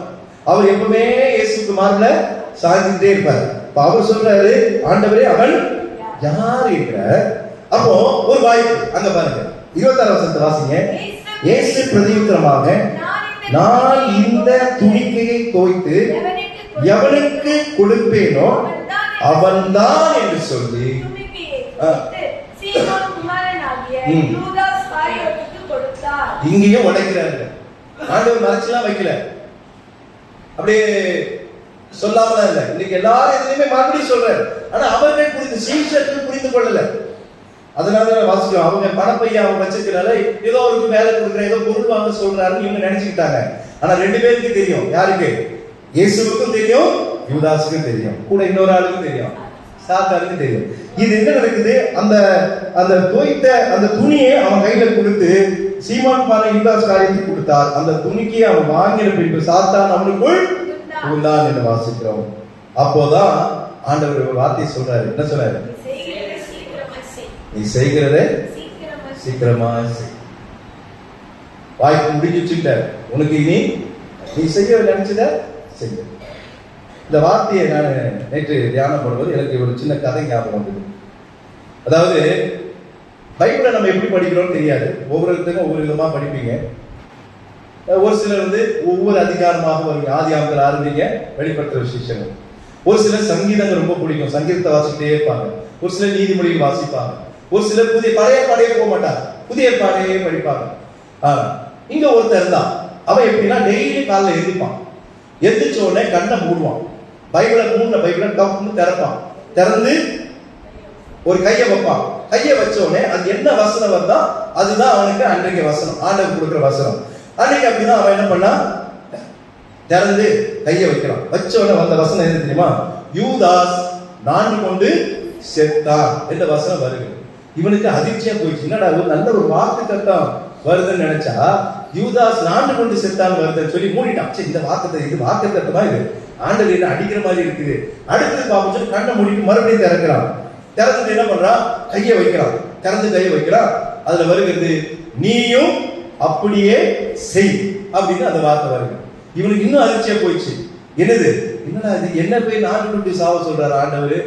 அவர் எப்பவுமே இயேசுக்கு மார்பில சாய்ந்துட்டே இருப்பார். அவர் சொல்றாரு, ஆண்டவரே அவன் யார் இருக்கிறார். அப்போ ஒரு வாய்ப்பு அங்க பாருங்க, 26ஆம் வசனத்தை வாசிங்க. இயேசு பிரதியுத்தரமாக, நான் இந்த துணிக்கையை தோய்த்து எவனுக்கு கொடுப்பேனோ அவன்தான் என்று சொல்லி இங்கேயும் உடைக்கிறாரு. ஆண்டவர் மறைச்செல்லாம் வைக்கல, அப்படியே சொல்லாம இல்ல. இன்னைக்கு எல்லாரும் எதுலையுமே மறுபடியும் சொல்றாரு. ஆனா அவர்கள் புரிந்து, சீஷர்கள் புரிந்து கொள்ளல. அதனால வாசிக்கிறோம், அவங்க பணப்பைய அவங்க வச்சிருக்கிறாரு, ஏதோ அவருக்கு வேலை கொடுக்குற, ஏதோ பொருள் வாங்க சொல்றாருன்னு இவங்க நினைச்சுக்கிட்டாங்க. ஆனா 2 பேருக்கு தெரியும், யாருக்கு, இயேசுவுக்கும் தெரியும், யூதாஸுக்கும் தெரியும், கூட இன்னொரு ஆளுக்கும் தெரியும், சாத்தானுக்கும் தெரியும். இது என்ன நடக்குது, அந்த அந்த தோய்த்த அந்த துணியை அவன் கையில கொடுத்து சீமான் பானை யூதாஸ் காரியத்துக்கு கொடுத்தார். அந்த துணிக்கையை அவன் வாங்கின பின்பு சாத்தான் அவனுக்குள் புகுந்தான் என்று வாசிக்கிறோம். அப்போதான் ஆண்டவர் ஒரு வார்த்தை சொல்றாரு. என்ன சொல்றாரு, நீ செய்கிறதே சீக்கிரமா செய். வாய்ப்பு முடிஞ்சுட்ட, உனக்கு இனி நீ செய்ய நினைச்சத செய்ய. இந்த வார்த்தையை நான் நேற்று தியானம் பண்ணும்போது எனக்கு ஒரு சின்ன கதை ஞாபகம் வந்தது. அதாவது பைபிளை நம்ம எப்படி படிக்கிறோம்னு தெரியாது, ஒவ்வொருத்தருக்கும் ஒவ்வொரு விதமா படிப்பீங்க. ஒரு சிலர் ஒவ்வொரு அதிகாரமாக வருவீங்க. ஆதியாகமத்தில் ஆரம்பிங்க, வெளிப்படுத்துற விசேஷங்கள். ஒரு சிலர் சங்கீதங்கள் ரொம்ப பிடிக்கும், சங்கீதத்தை வாசிக்கிட்டே இருப்பாங்க. ஒரு சிலர் நீதிமொழிகள் வாசிப்பாங்க. ஒரு சிலர் பழைய பாடையே போக மாட்டாங்க, புதிய பாடையே படிப்பாங்க. இங்க ஒருத்தர் தான், அவன் எப்படின்னா டெய்லி காலைல எழுதிப்பான். எந்திரிச்ச உடனே கண்ணை மூடுவான், பைபிளை டப்புன்னு திறப்பான். திறந்து ஒரு கையை வைப்பான். கையை வச்ச உடனே அது என்ன வசனம் வருதா அதுதான் அவனுக்கு அன்றைக்கு வசனம், ஆண்டவர் கொடுக்குற வசனம். அன்னைக்கு அப்படிதான் அவன் என்ன பண்ணா, திறந்து கையை வைக்கிறான். வச்ச உடனே வந்த வசனம் எது தெரியுமா, யூதாஸ் நான்கு கொண்டு செத்தான் என்ற வசனம் வருது. இவனுக்கு அதிர்ச்சியா போயிடுச்சு, என்னடா ஒரு நல்ல ஒரு வாக்கு தத்தம் வருதுன்னு நினைச்சா யூதாஸ் நான்கு கொண்டு செத்தான் வருதுன்னு சொல்லி மூடிட்டான். சரி, இந்த வாக்கு இது வாக்கு தத்தமா, இது ஆண்டவர் என்ன அடிக்கிற மாதிரி இருக்குது. அடுத்தது பார்ப்போம் சொல்லி கண்ணை மூடிட்டு மறுபடியும் திறக்கிறான். திறந்துட்டு என்ன பண்றான், கையை வைக்கிறான். திறந்து கையை வைக்கிறான். அதுல வருகிறது, நீயும் அப்படியே செய் அப்படின்னு அந்த வார்த்தை வருது. இவனுக்கு இன்னும் அதிர்ச்சியா போயிடுச்சு. என்னது, என்னடா இது, என்ன போய் நான்கு கொண்டு சாவ சொல்றாரு ஆண்டவர்,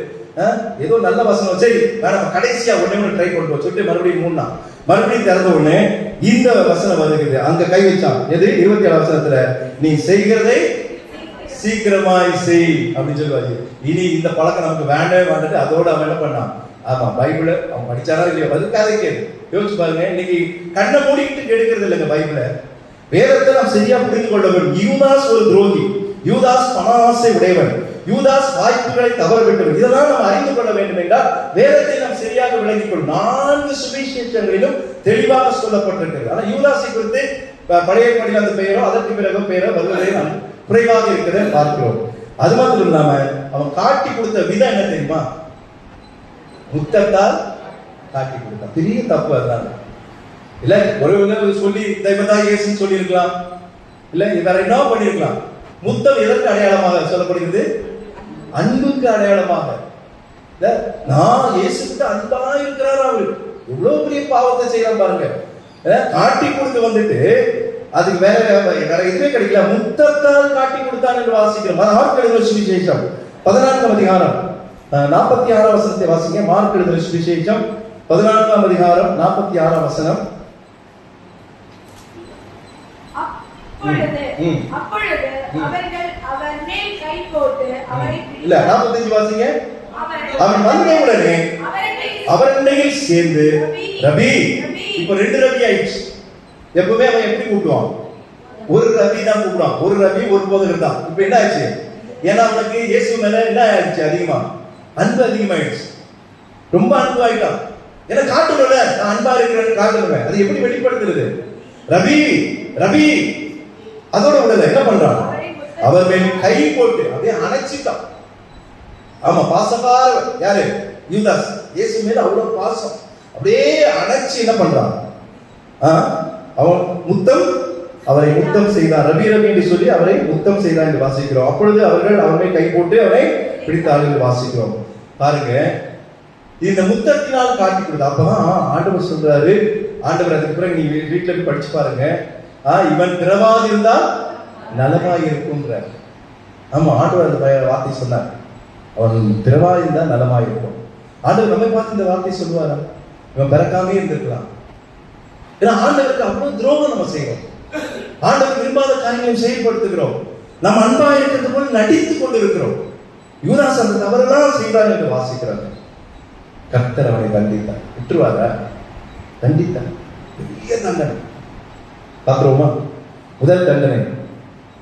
ஏதோ நல்ல வசனம், சரி வேணாம் கடைசியா ஒண்ணே ட்ரை பண்ணுவோம் சொல்லிட்டு மறுபடியும் மூணா. மறுபடியும் திறந்த உடனே இந்த வசனம் வருகிறது. அங்க கை வச்சான். எது, 27 வசனத்துல, நீ செய்கிறதை சீக்கிரமாய் செய் அப்படின்னு சொல்லுவாரு. இனி இந்த பழக்கம் நமக்கு வேண்டவே வேண்டது. அதோட அவன் என்ன பண்ணான், ஆமா பைபிளை அவன் படிச்சாரா இல்லையா, அதுக்காக கேள்வி யோசிச்சு பாருங்க. இன்னைக்கு கண்ணை மூடிக்கிட்டு கெடுக்கிறது இல்லைங்க பைபிளை. வேதத்தை நாம் சரியா புரிந்து கொள்ள வேண்டும். யூதாஸ் ஒரு துரோகி, யூதாஸ் பண ஆசை உடையவன், யூதாஸ் வாய்ப்புகளை தவற விட்டவன். இதெல்லாம் நாம் அறிந்து கொள்ள வேண்டும் என்றால் வேதத்தை நாம் சரியாக விளங்கிக் கொள்ளும். 4 சுவிசேஷங்களிலும் தெளிவாக சொல்லப்பட்டிருக்கிறது. ஆனால் யூதாசை குறித்து பழைய ஏற்பாட்டில் அந்த பெயரோ அதற்கு பிறகு பெயரோ வருவதை நாம் குறைவாக இருக்கிறத பார்க்கிறோம். அது மட்டும் இல்லாம அவன் காட்டி கொடுத்த விதம் என்ன தெரியுமா? முத்தத்தால் காட்டி கொடுத்தான். பெரிய தப்பு அதுதான். இல்ல ஒரு சொல்லி தெய்வதான் இயேசுன்னு சொல்லி இருக்கலாம், இல்ல வேற என்ன பண்ணிருக்கலாம். முத்தம் எதற்கு அடையாளமாக சொல்லப்படுகிறது? அன்புக்கு அடையாளமாக. நான் இயேசுக்கு அன்பா இருக்கிறார். அவரு எவ்வளவு பெரிய பாவத்தை செய்யலாம் பாருங்க. காட்டி கொடுத்து வந்துட்டு அதுக்கு வேற எதுவுமே கிடைக்கல, முத்தத்தால் காட்டி கொடுத்தான் என்று வாசிக்கிறோம். மார்க் எழுதின சுவிசேஷம் 14ஆம் அதிகாரம் 46ஆம் வசனத்தை வாசிங்க. மார்க் எழுதின சுவிசேஷம் 14ஆம் அதிகாரம் 46ஆம் வசனம். அப்பொழுது அவர்கள் அவர் மேல் கை போட்டு அவரை இல்ல 45 வாசிங்க. அவன் வந்தவுடனே அவரண்டையில் சேர்ந்து ரபி, இப்ப 2 ரபி ஆயிடுச்சு. எப்பவுமே அவன் எப்படி கூப்பிடுவான்? ஒரு ரபி தான் கூப்பிடுவான். ஒரு ரபி ஒரு போதகர் தான். இப்ப என்ன ஆச்சு? ஏன்னா அவனுக்கு இயேசு மேல என்ன ஆயிடுச்சு? அதிகமா அன்பு அதிகமாயிடுச்சு. ரொம்ப அன்பு ஆயிட்டான். ஏன்னா காட்டணும்ல, நான் அன்பா இருக்கிறேன்னு காட்டணுமே. அது எப்படி வெளிப்படுத்துறது? ரபி ரபி. அதோட உடனே என்ன பண்றான்? அவர் மேல் கை போட்டு அப்படியே அணைச்சிட்டான். ஆமா, பாசக்கார யாரு? யூதாஸ். இயேசு மேல அவ்வளவு பாசம். அப்படியே அணைச்சு என்ன பண்றான்? அவன் அவரை முத்தம் செய்தான். ரபி ரபி என்று சொல்லி அவரை முத்தம் செய்தான் என்று வாசிக்கிறோம். அப்பொழுது அவர்கள் அவரை கை போட்டு அவரை பிடித்தார்கள் என்று வாசிக்கிறோம். பாருங்க, இந்த முத்தத்தினால் காட்டி கொடுத்தா. அப்பதான் ஆண்டவர் சொல்றாரு, ஆண்டவர் அதுக்கு பிறகு நீ வீட்டுல போய் படிச்சு பாருங்க, இவன் பிறவாது இருந்தால் நலமாய் இருக்கும்ன்ற. ஆமா, ஆண்டவர் அந்த வார்த்தை சொன்னார். அவன் பிறவா இருந்தா நலமாய் இருக்கும். ஆண்டவர் நம்மை பார்த்து இந்த வார்த்தை சொல்லுவாரா? இவன் பிறக்காமே இருந்திருக்கலாம். ஏன்னா ஆண்டவருக்கு அவ்வளவு துரோகம் நம்ம செய்யறோம். ஆண்டவர் விரும்பாத காரியங்களை செயல்படுத்துகிறோம். நம்ம அன்பா இருக்கிறது போல நடித்துக் கொண்டு இருக்கிறோம். யூதாஸ் அந்த தவறெல்லாம் செய்வார் என்று வாசிக்கிறாங்க. கர்த்தர் அவனை தண்டித்தார். விட்டுருவாரா? தண்டித்தார். பெரிய தண்டனை பார்க்கிறோமா? முதல் தண்டனை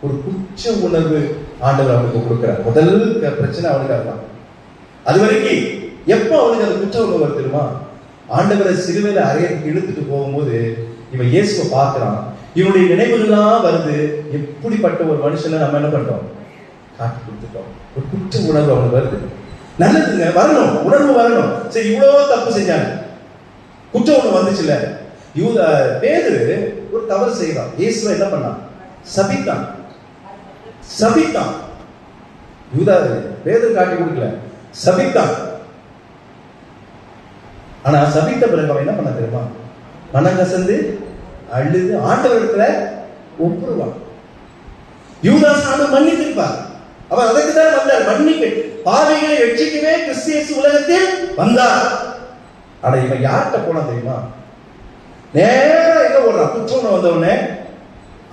ஒரு குற்ற உணர்வு ஆண்டவர் அவனுக்கு கொடுக்கிறார். முதல் பிரச்சனை அவனுக்கு அதுதான். அது வரைக்கும் எப்ப அவனுக்கு அந்த குற்ற உணர்வு வருமா? ஆண்டவரை சிலுவையில அறையத்துக்கு இழுத்துட்டு போகும்போது இவன் இயேசுவை பார்க்கிறான். இவனுடைய நினைவுகள்லாம் வருது. எப்படிப்பட்ட ஒரு மனுஷனை நம்ம என்ன பண்றோம்? காட்டி கொடுத்துட்டோம். ஒரு குற்ற உணர்வு அவனுக்கு வருது. நல்லதுங்க, வரணும், உணர்வு வரணும். சரி, இவ்வளவு தப்பு செஞ்சாங்க, குற்ற உணர்வு வந்துச்சுல்ல. பேதுரு ஒரு தவறு செய்தான். இயேசுவை என்ன பண்ணான்? சபித்தான். பேதுரு காட்டி கொடுக்கல, சபித்தான். ஆனா சபித்த பிறகு அவன் என்ன பண்ண தெரியுமா? மனங்கசந்து அழுது ஆண்டவரிடத்துல ஒப்புருவான். யூதாஸ் மன்னித்திருப்பார். அவர் அதற்கு தான் வந்தார், மன்னிப்பு பாவிகளை ரட்சிக்கவே கிறிஸ்து இயேசு உலகத்தில் வந்தார். ஆனா இவன் யார்கிட்ட போனா தெரியுமா? நேரா எங்க ஓடுறான்? குற்றோன்னு வந்தவனே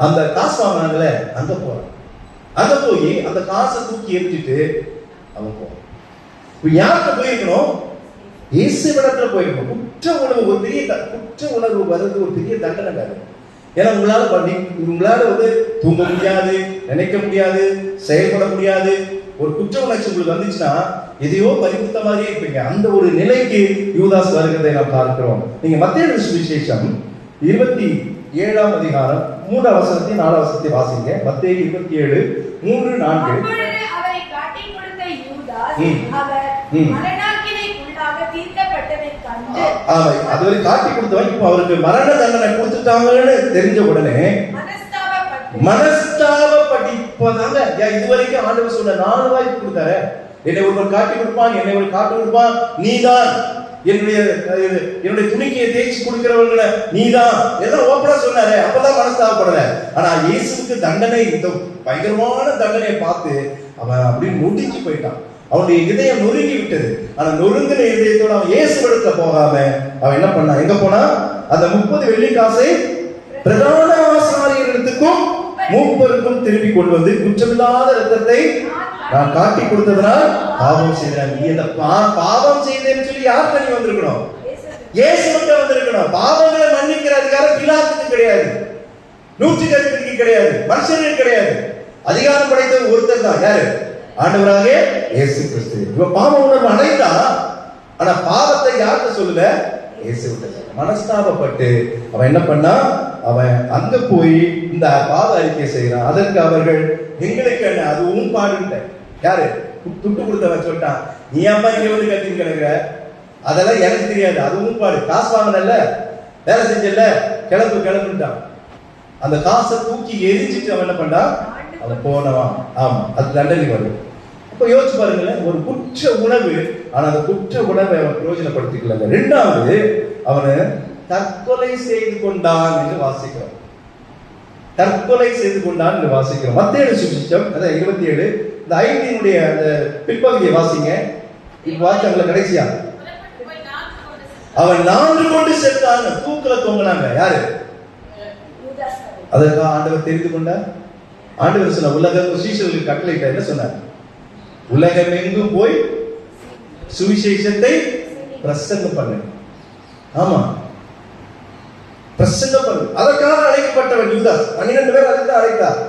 அந்த காசு வாங்கினாங்களே அங்க போறான். அங்க போய் அந்த காசை தூக்கி எரிஞ்சிட்டு அவன் போறான். இப்ப யார்கிட்ட போயிருக்கணும்? இயேசுவிடத்துல போயிருக்கணும். குற்ற உணர்வு ஒரு பெரிய குற்ற உணர்வு வருது, ஒரு பெரிய தண்டனை வேறு. ஏன்னா உங்களால தூங்க முடியாது, நினைக்க முடியாது, செயல்பட முடியாது. ஒரு குற்ற உணர்ச்சி உங்களுக்கு வந்துச்சுன்னா எதையோ பறிமுத்த மாதிரியே இருப்பீங்க. அந்த ஒரு நிலைக்கு யூதாஸ் வருகிறதை நாம் பார்க்கிறோம். நீங்க மத்தேயு சுவிசேஷம் 27ஆம் அதிகாரம் 3ஆம் வசனத்தை 4ஆம் வசனத்தை வாசிங்க. மத்தேயு 27 3 4. அவரை காட்டி கொடுத்த யூதாஸ் அவர் மரணாக்கினைக்குள்ளாக தீர்க்கப்பட்டதை கண்டு, அதுவரை காட்டி கொடுத்தவன் இப்ப அவருக்கு மரண தண்டனை கொடுத்துட்டாங்கன்னு தெரிஞ்ச உடனே மனஸ்தாபப்பட்டு இப்பதாங்க இதுவரைக்கும் ஆண்டவர் சொன்ன 4 வாய்ப்பு கொடுத்தாரு. என்னை ஒருவர் காட்டி கொடுப்பான், என்னை ஒரு காட்டி கொடுப்பான், நீதான் என்னுடைய துணிக்கையை தேய்ச்சி கொடுக்கிறவங்கள நீதான் எல்லாம் ஓப்பனா சொன்னாரு. அப்பதான் மனஸ்தாபப்படல. ஆனா இயேசுக்கு தண்டனை, இந்த பயங்கரமான தண்டனையை பார்த்து அவன் அப்படின்னு நொடிச்சு போயிட்டான். அவனுடைய இதயம் நொறுங்கி விட்டது. ஆனா நொறுங்கின இதயத்தோட அவன் இயேசுவிடத்துல போகாம அவன் என்ன பண்ணான்? எங்க போனா? அந்த 30 வெள்ளி காசை பிரதான ஆசாரியர்களுக்கும் மூப்பருக்கும் திருப்பி கொண்டு வந்து, குற்றமில்லாத ரத்தத்தை நான் காட்டி கொடுத்ததுனால் பாவம் செய்தேன். நீ இந்த பாவம் செய்தேன்னு சொல்லி யாருக்கு நீ வந்திருக்கணும்? இயேசுவிட்ட வந்திருக்கணும். பாவங்களை மன்னிக்கிற அதிகாரம் பிலாத்துக்கு கிடையாது, 110 கிடையாது, மனுஷனுக்கு கிடையாது. அதிகாரம் படைத்த ஒருத்தர் தான். யாரு? ஆண்டவராக இயேசு கிறிஸ்து. இவன் பாவ உணர்வு அடைந்தா, ஆனா பாவத்தை யார்கிட்ட சொல்லல? இயேசு விட்ட. மனஸ்தாபப்பட்டு அவன் என்ன பண்ணா, அவன் அங்க போய் இந்த பாவ அறிக்கை செய்யறான். அதற்கு அவர்கள் எங்களுக்கு என்ன, அது உன் பாடுட்ட. யாரு? துட்டு கொடுத்தவன் சொல்லிட்டான், நீ அம்மா இங்க வந்து கத்தின்னு கிடக்குற, அதெல்லாம் எனக்கு தெரியாது, அது உன் பாடு. காசு வாங்கினல்ல, வேலை செஞ்சல, கிளம்புட்டான். அந்த காசை தூக்கி எரிஞ்சிட்டு அவன் என்ன பண்ணா, அவன் போனவான். ஆமா, அது தண்டனை வரும். அப்ப யோசிச்சு பாருங்களேன், ஒரு குற்ற உணவு. ஆனா அந்த குற்ற உணவை அவன் பிரயோஜனப்படுத்திக்கல. இரண்டாவது, அவனை தற்கொலை செய்து கொண்டான் என்று வாசிக்கிறோம். தற்கொலை செய்து கொண்டான் என்று வாசிக்கிறோம். மத்தேயு சுவிசேஷம் அதான் 27 இந்த 5 அந்த பிற்பகுதியை வாசிங்க. இப்ப வாசிச்சாங்கள கடைசியா, அவன் 4 கொண்டு செத்தான். தூக்குல தொங்கினாங்க. யாரு? அதற்கு ஆண்டவர் தெரிந்து கொண்டார். ஆண்டவர் சொன்ன, உலகம் சீஷர்களுக்கு கட்டளையிட்ட என்ன சொன்னார்? உலகம் எங்கும் போய் சுவிசேஷத்தை பிரசங்கம் பண்ணு. ஆமா, பிரசங்கம் பண்ணு. அதற்காக அழைக்கப்பட்டவன் யூதாஸ். 12 பேர் அதுக்கு அழைத்தார்.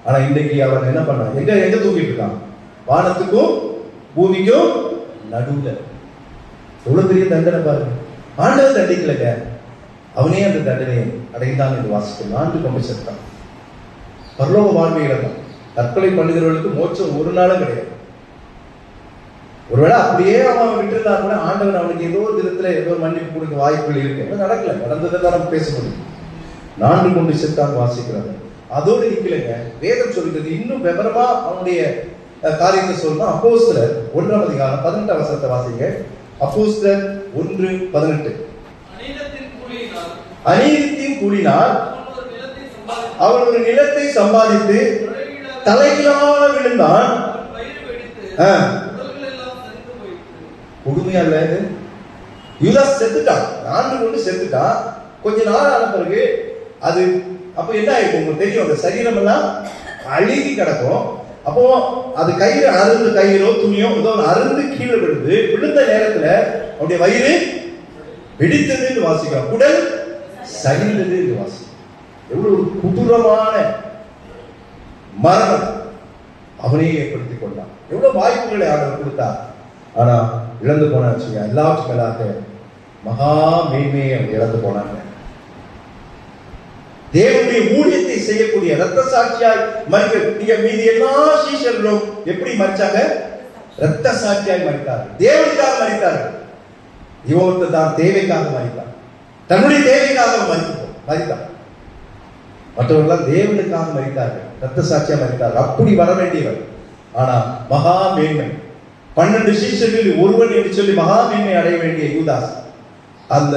ஆனா இன்றைக்கு அவன் என்ன பண்ணான்? எங்க தூக்கிட்டு இருக்கான்? வானத்துக்கும் பூமிக்கும் நடுவுல. எவ்வளவு பெரிய தண்டனை பாருங்க. ஆண்டவர் தண்டிக்கலங்க, அவனே அந்த தண்டனையை அடைந்தான் என்று வாசிக்கும். 4 கொண்டு செத்தான். பரலோக வாழ்வை இழந்தான். தற்கொலை பண்ணுகிறவர்களுக்கு மோட்சம் ஒரு நாளும் கிடையாது. ஒருவேளை அப்படியே அவன் விட்டுருந்தா கூட ஆண்டவன் அவனுக்கு ஏதோ ஒரு விதத்துல ஏதோ மன்னிப்பு கொடுக்க வாய்ப்புகள் இருக்கு. நடக்கல, நடந்ததை நம்ம பேச முடியும். 4 கொண்டு செத்தான் வாசிக்கிறாங்க. அதோடு நிக்கலைங்க. வேதம் சொல்கிறது இன்னும் விவரமா அவனுடைய காரியத்தை சொல்லணும். அப்போஸ்தலர் 1ஆம் அதிகாரம் 18ஆம் வசனத்தை வாசிங்க. அப்போஸ்தலர் 1:18. அநீதியின் கூலினால் அவன் ஒரு நிலத்தை சம்பாதித்து தலைகீழாக விழுந்தான். கொடுமையா இல்ல? யூதாஸ் செத்துட்டான். 4 கொண்டு செத்துட்டான். கொஞ்ச நாள் ஆன பிறகு அது அப்ப என்ன ஆயிருக்கும் உங்களுக்கு தெரியும், அந்த சரீரம் எல்லாம் அழுகி கிடக்கும். அப்போ அது கயிறு அருந்து, கயிறோ துணியோ ஏதோ அருந்து கீழே விழுந்து, விழுந்த நேரத்துல அவருடைய வயிறு வெடித்தது என்று வாசிக்கிறோம். உடல் சரிந்தது என்று வாசிக்கிறோம். எவ்வளவு ஒரு கொடூரமான மரணம் அவனே ஏற்படுத்திக் கொண்டான். எவ்வளவு வாய்ப்புகளை ஆண்டவர் கொடுத்தார். ஆனா இழந்து போனாச்சு. எல்லாத்துக்கும் மேலாக மகா மேன்மையை இழந்து போனாங்க. தேவனுடைய ஊழியத்தை செய்யக்கூடிய இரத்த சாட்சியாய் மரிக்க. நீங்க மீதி எல்லா சீஷர்களும் எப்படி மரிச்சாங்க? இரத்த சாட்சியாய் மரித்தார்கள். தேவனுக்காக மரித்தார்கள். இவன் தான் தேவைக்காக மரித்தார். தன்னுடைய தேவைக்காக மரித்தார். மற்றவர்கள் தேவனுக்காக மரித்தார்கள், இரத்த சாட்சியா மரித்தார்கள். அப்படி வர வேண்டியவர். ஆனா மகா மேன்மை, 12 சீஷர்களில் ஒருவன் என்று சொல்லி மகா மேன்மை அடைய வேண்டிய யூதாஸ் அந்த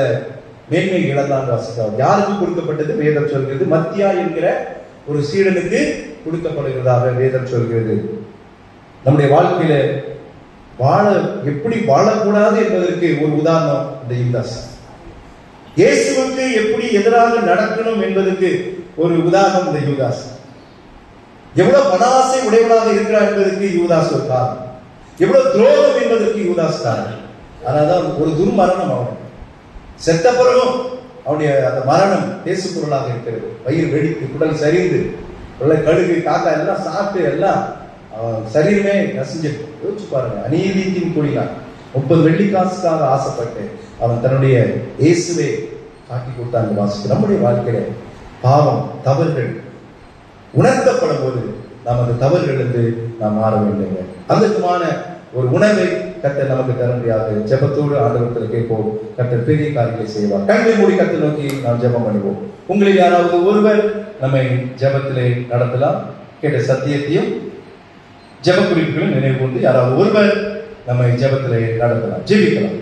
மேன்மை இழந்தான் வாசிக்கிறார். யாருக்கு கொடுக்கப்பட்டது? வேதம் சொல்கிறது மத்தியா என்கிற ஒரு சீடனுக்கு கொடுக்கப்படுகிறதாக வேதம் சொல்கிறது. நம்முடைய வாழ்க்கையில எப்படி வாழக்கூடாது என்பதற்கு ஒரு உதாரணம் இந்த யூதாஸ். இயேசுவுக்கு எப்படி எதிராக நடக்கணும் என்பதற்கு ஒரு உதாரணம் இந்த யூதாஸ். எவ்வளவு பணாசை உடையவனாக இருக்கிறார் என்பதற்கு யூதாஸ் ஒரு காரணம். எவ்வளவு துரோகம் என்பதற்கு யூதாஸ் காரணம். அதனால்தான் ஒரு துர்மரணம் அவன் செத்த பிறகும் அவனுடைய அந்த மரணம் பேசு பொருளாக இருக்கிறது. வயிறு வெடித்து, குடல் சரிந்து, கழுகு காக்கா எல்லாம் சாப்பிட்டு எல்லாம் சரீரமே நசிஞ்சிருக்கு. யோசிச்சு பாருங்க. அநீதியின் கூலினான் 30 வெள்ளிக்காசுக்காக ஆசைப்பட்டு அவன் தன்னுடைய இயேசுவை காட்டி கொடுத்தான் வாசிக்கு. நம்முடைய வாழ்க்கையில பாவம், தவறுகள் உணர்த்தப்படும் போது நாம் அந்த தவறுகளிலிருந்து நாம் மாற வேண்டும். அதுக்குமான ஒரு உணவை கர்த்தர் நமக்கு தரும்படியாக ஜெபத்தோடு ஆண்டவரத்தில் கேட்போம். கர்த்தர் பெரிய காரியங்களை செய்வார். கண்களை மூடி கர்த்தர் நோக்கி நாம் ஜெபம் பண்ணுவோம். உங்களில் யாராவது ஒருவர் நம்மை ஜெபத்திலே நடத்தலாம். கேட்ட சத்தியத்தையும் ஜெப குறிப்புகளும் நினைவு கொண்டு யாராவது ஒருவர் நம்மை ஜெபத்திலே நடத்தலாம். ஜெபிக்கலாம்.